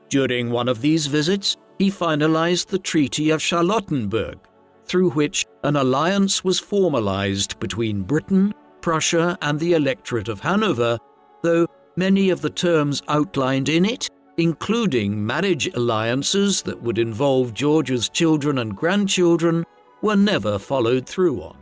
During one of these visits, he finalized the Treaty of Charlottenburg, through which an alliance was formalized between Britain, Prussia, and the electorate of Hanover, though many of the terms outlined in it, including marriage alliances that would involve George's children and grandchildren, were never followed through on.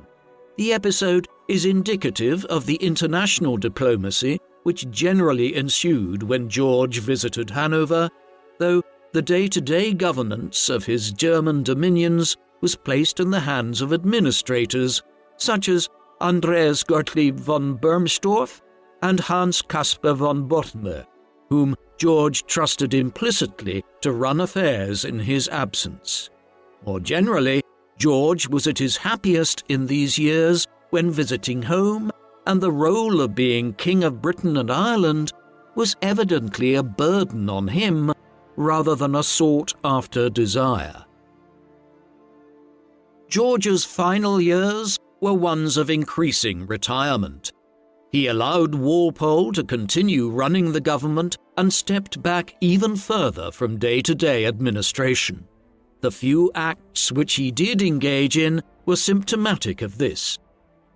The episode is indicative of the international diplomacy which generally ensued when George visited Hanover, though the day-to-day governance of his German dominions was placed in the hands of administrators such as Andreas Gottlieb von Bernstorff and Hans Caspar von Bothmer, whom George trusted implicitly to run affairs in his absence. More generally, George was at his happiest in these years when visiting home, and the role of being King of Britain and Ireland was evidently a burden on him rather than a sought-after desire. George's final years were ones of increasing retirement. He allowed Walpole to continue running the government and stepped back even further from day-to-day administration. The few acts which he did engage in were symptomatic of this.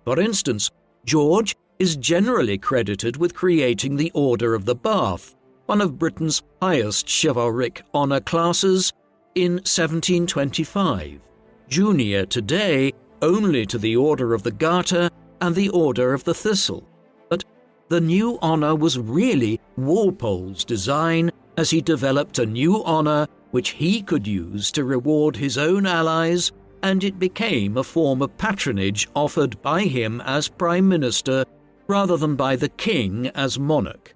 For instance, George is generally credited with creating the Order of the Bath, one of Britain's highest chivalric honour classes, in 1725, junior today only to the Order of the Garter and the Order of the Thistle. But the new honour was really Walpole's design, as he developed a new honour which he could use to reward his own allies and it became a form of patronage offered by him as Prime Minister rather than by the king as monarch.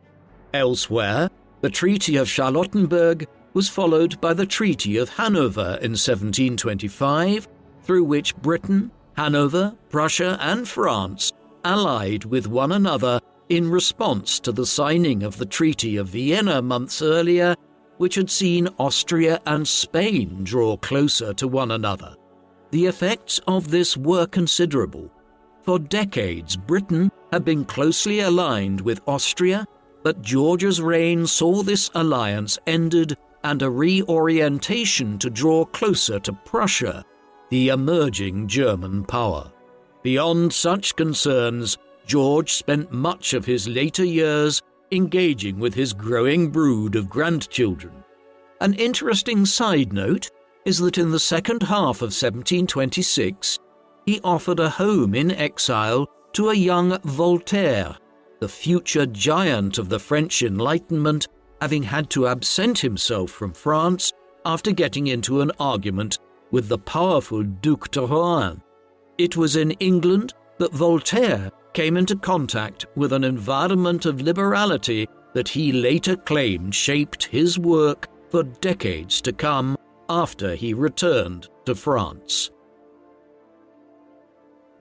Elsewhere, the Treaty of Charlottenburg was followed by the Treaty of Hanover in 1725, through which Britain, Hanover, Prussia and France allied with one another in response to the signing of the Treaty of Vienna months earlier, which had seen Austria and Spain draw closer to one another. The effects of this were considerable. For decades, Britain had been closely aligned with Austria, but George's reign saw this alliance ended and a reorientation to draw closer to Prussia, the emerging German power. Beyond such concerns, George spent much of his later years engaging with his growing brood of grandchildren. An interesting side note is that in the second half of 1726, he offered a home in exile to a young Voltaire, the future giant of the French Enlightenment, having had to absent himself from France after getting into an argument with the powerful Duc de Rohan. It was in England that Voltaire came into contact with an environment of liberality that he later claimed shaped his work for decades to come after he returned to France.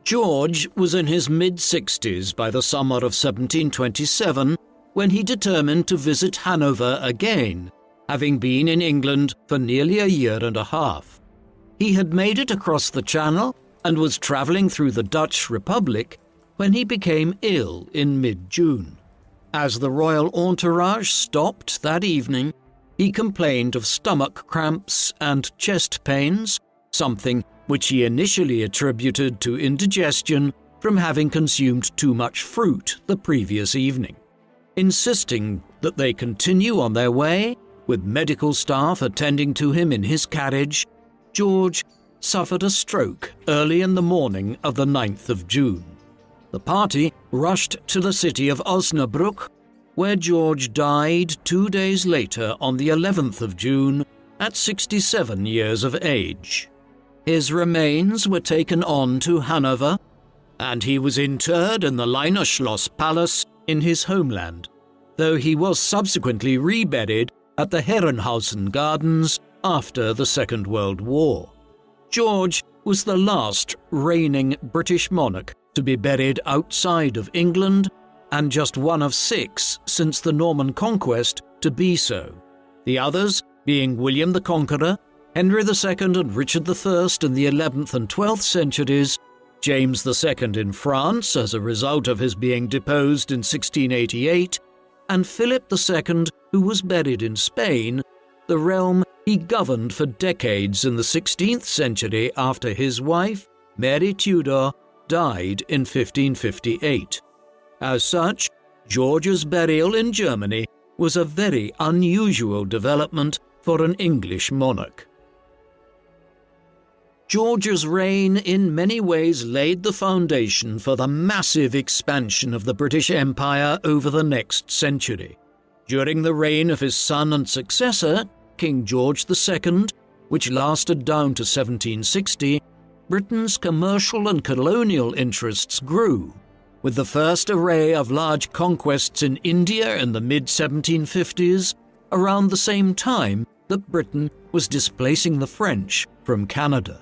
George was in his mid-60s by the summer of 1727 when he determined to visit Hanover again, having been in England for nearly a year and a half. He had made it across the Channel and was travelling through the Dutch Republic when he became ill in mid-June. As the royal entourage stopped that evening, he complained of stomach cramps and chest pains, something which he initially attributed to indigestion from having consumed too much fruit the previous evening. Insisting that they continue on their way, with medical staff attending to him in his carriage, George suffered a stroke early in the morning of the 9th of June. The party rushed to the city of Osnabrück, where George died 2 days later on the 11th of June at 67 years of age. His remains were taken on to Hanover, and he was interred in the Leiner Schloss Palace in his homeland, though he was subsequently reburied at the Herrenhausen Gardens after the Second World War. George was the last reigning British monarch to be buried outside of England, and just one of 6 since the Norman Conquest to be so, the others being William the Conqueror, Henry II and Richard I in the 11th and 12th centuries, James II in France as a result of his being deposed in 1688, and Philip II, who was buried in Spain, the realm he governed for decades in the 16th century after his wife, Mary Tudor, died in 1558. As such, George's burial in Germany was a very unusual development for an English monarch. George's reign in many ways laid the foundation for the massive expansion of the British Empire over the next century. During the reign of his son and successor, King George II, which lasted down to 1760, Britain's commercial and colonial interests grew, with the first array of large conquests in India in the mid-1750s, around the same time that Britain was displacing the French from Canada.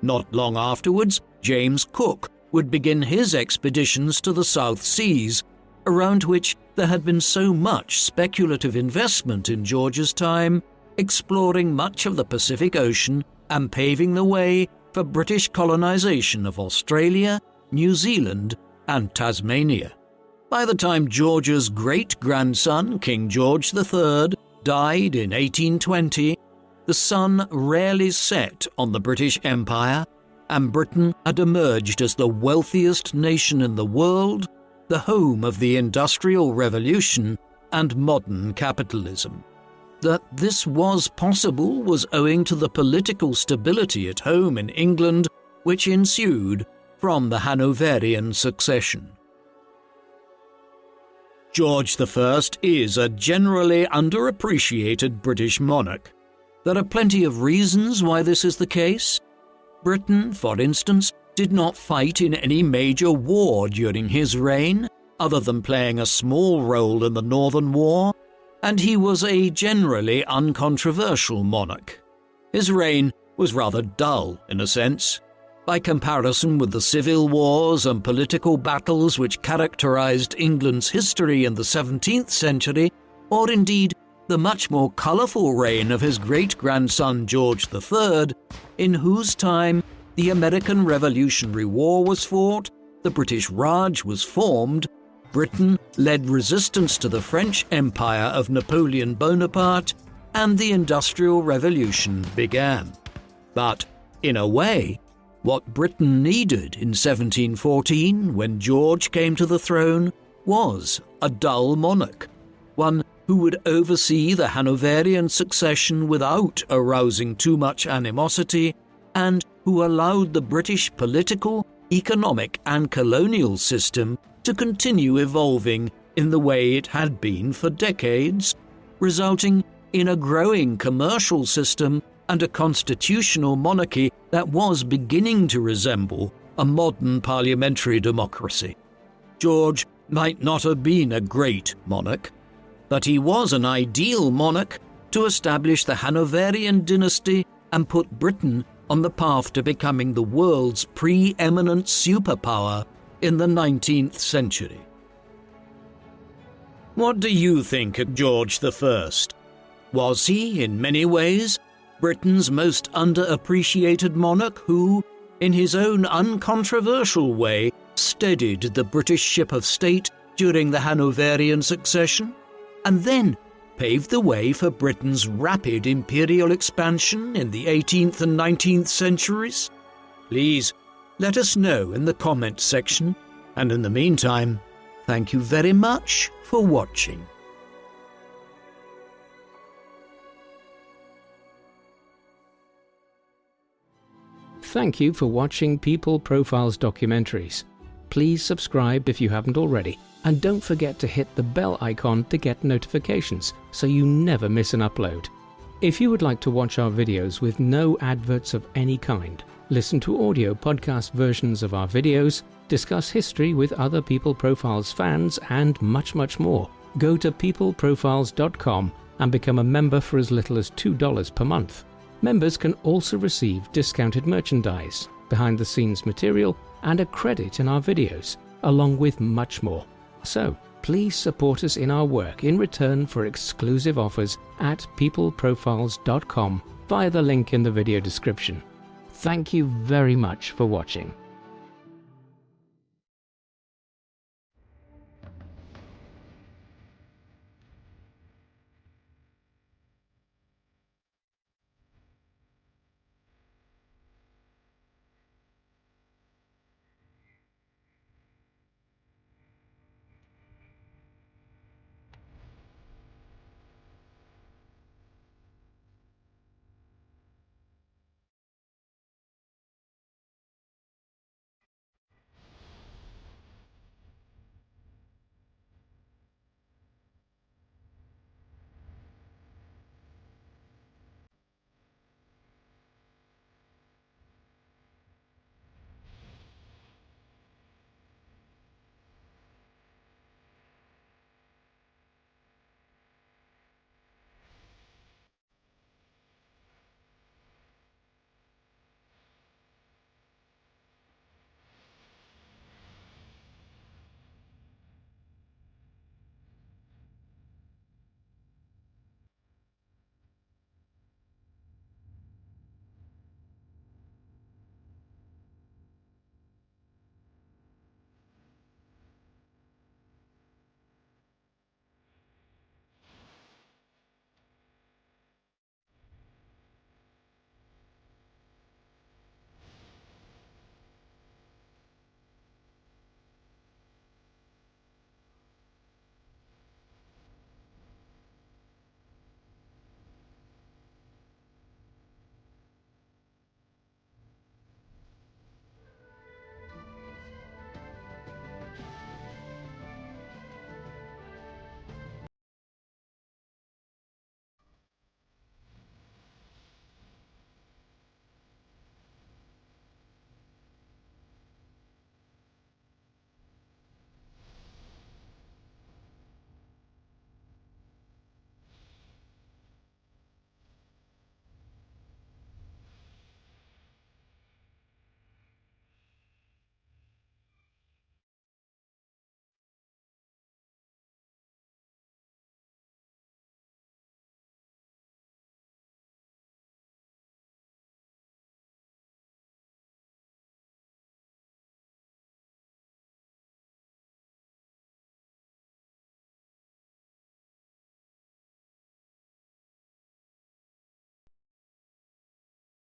Not long afterwards, James Cook would begin his expeditions to the South Seas, around which there had been so much speculative investment in George's time, exploring much of the Pacific Ocean and paving the way for British colonization of Australia, New Zealand, and Tasmania. By the time George's great-grandson, King George III, died in 1820, the sun rarely set on the British Empire, and Britain had emerged as the wealthiest nation in the world, the home of the Industrial Revolution and modern capitalism. That this was possible was owing to the political stability at home in England which ensued from the Hanoverian succession. George I is a generally underappreciated British monarch. There are plenty of reasons why this is the case. Britain, for instance, did not fight in any major war during his reign, other than playing a small role in the Northern War, and he was a generally uncontroversial monarch. His reign was rather dull, in a sense, by comparison with the civil wars and political battles which characterized England's history in the 17th century, or indeed the much more colourful reign of his great-grandson George III, in whose time the American Revolutionary War was fought, the British Raj was formed, Britain led resistance to the French Empire of Napoleon Bonaparte, and the Industrial Revolution began. But, in a way, what Britain needed in 1714, when George came to the throne, was a dull monarch, one who would oversee the Hanoverian succession without arousing too much animosity, and who allowed the British political, economic and colonial system to continue evolving in the way it had been for decades, resulting in a growing commercial system and a constitutional monarchy that was beginning to resemble a modern parliamentary democracy. George might not have been a great monarch, but he was an ideal monarch to establish the Hanoverian dynasty and put Britain on the path to becoming the world's preeminent superpower in the 19th century. What do you think of George I? Was he, in many ways, Britain's most underappreciated monarch who, in his own uncontroversial way, steadied the British ship of state during the Hanoverian succession, and then paved the way for Britain's rapid imperial expansion in the 18th and 19th centuries? Please let us know in the comments section, and in the meantime, thank you very much for watching. Thank you for watching People Profiles documentaries. Please subscribe if you haven't already, and don't forget to hit the bell icon to get notifications so you never miss an upload. If you would like to watch our videos with no adverts of any kind, listen to audio podcast versions of our videos, discuss history with other People Profiles fans, and much, much more, go to peopleprofiles.com and become a member for as little as $2 per month. Members can also receive discounted merchandise, behind-the-scenes material, and a credit in our videos, along with much more. So, please support us in our work in return for exclusive offers at peopleprofiles.com via the link in the video description. Thank you very much for watching.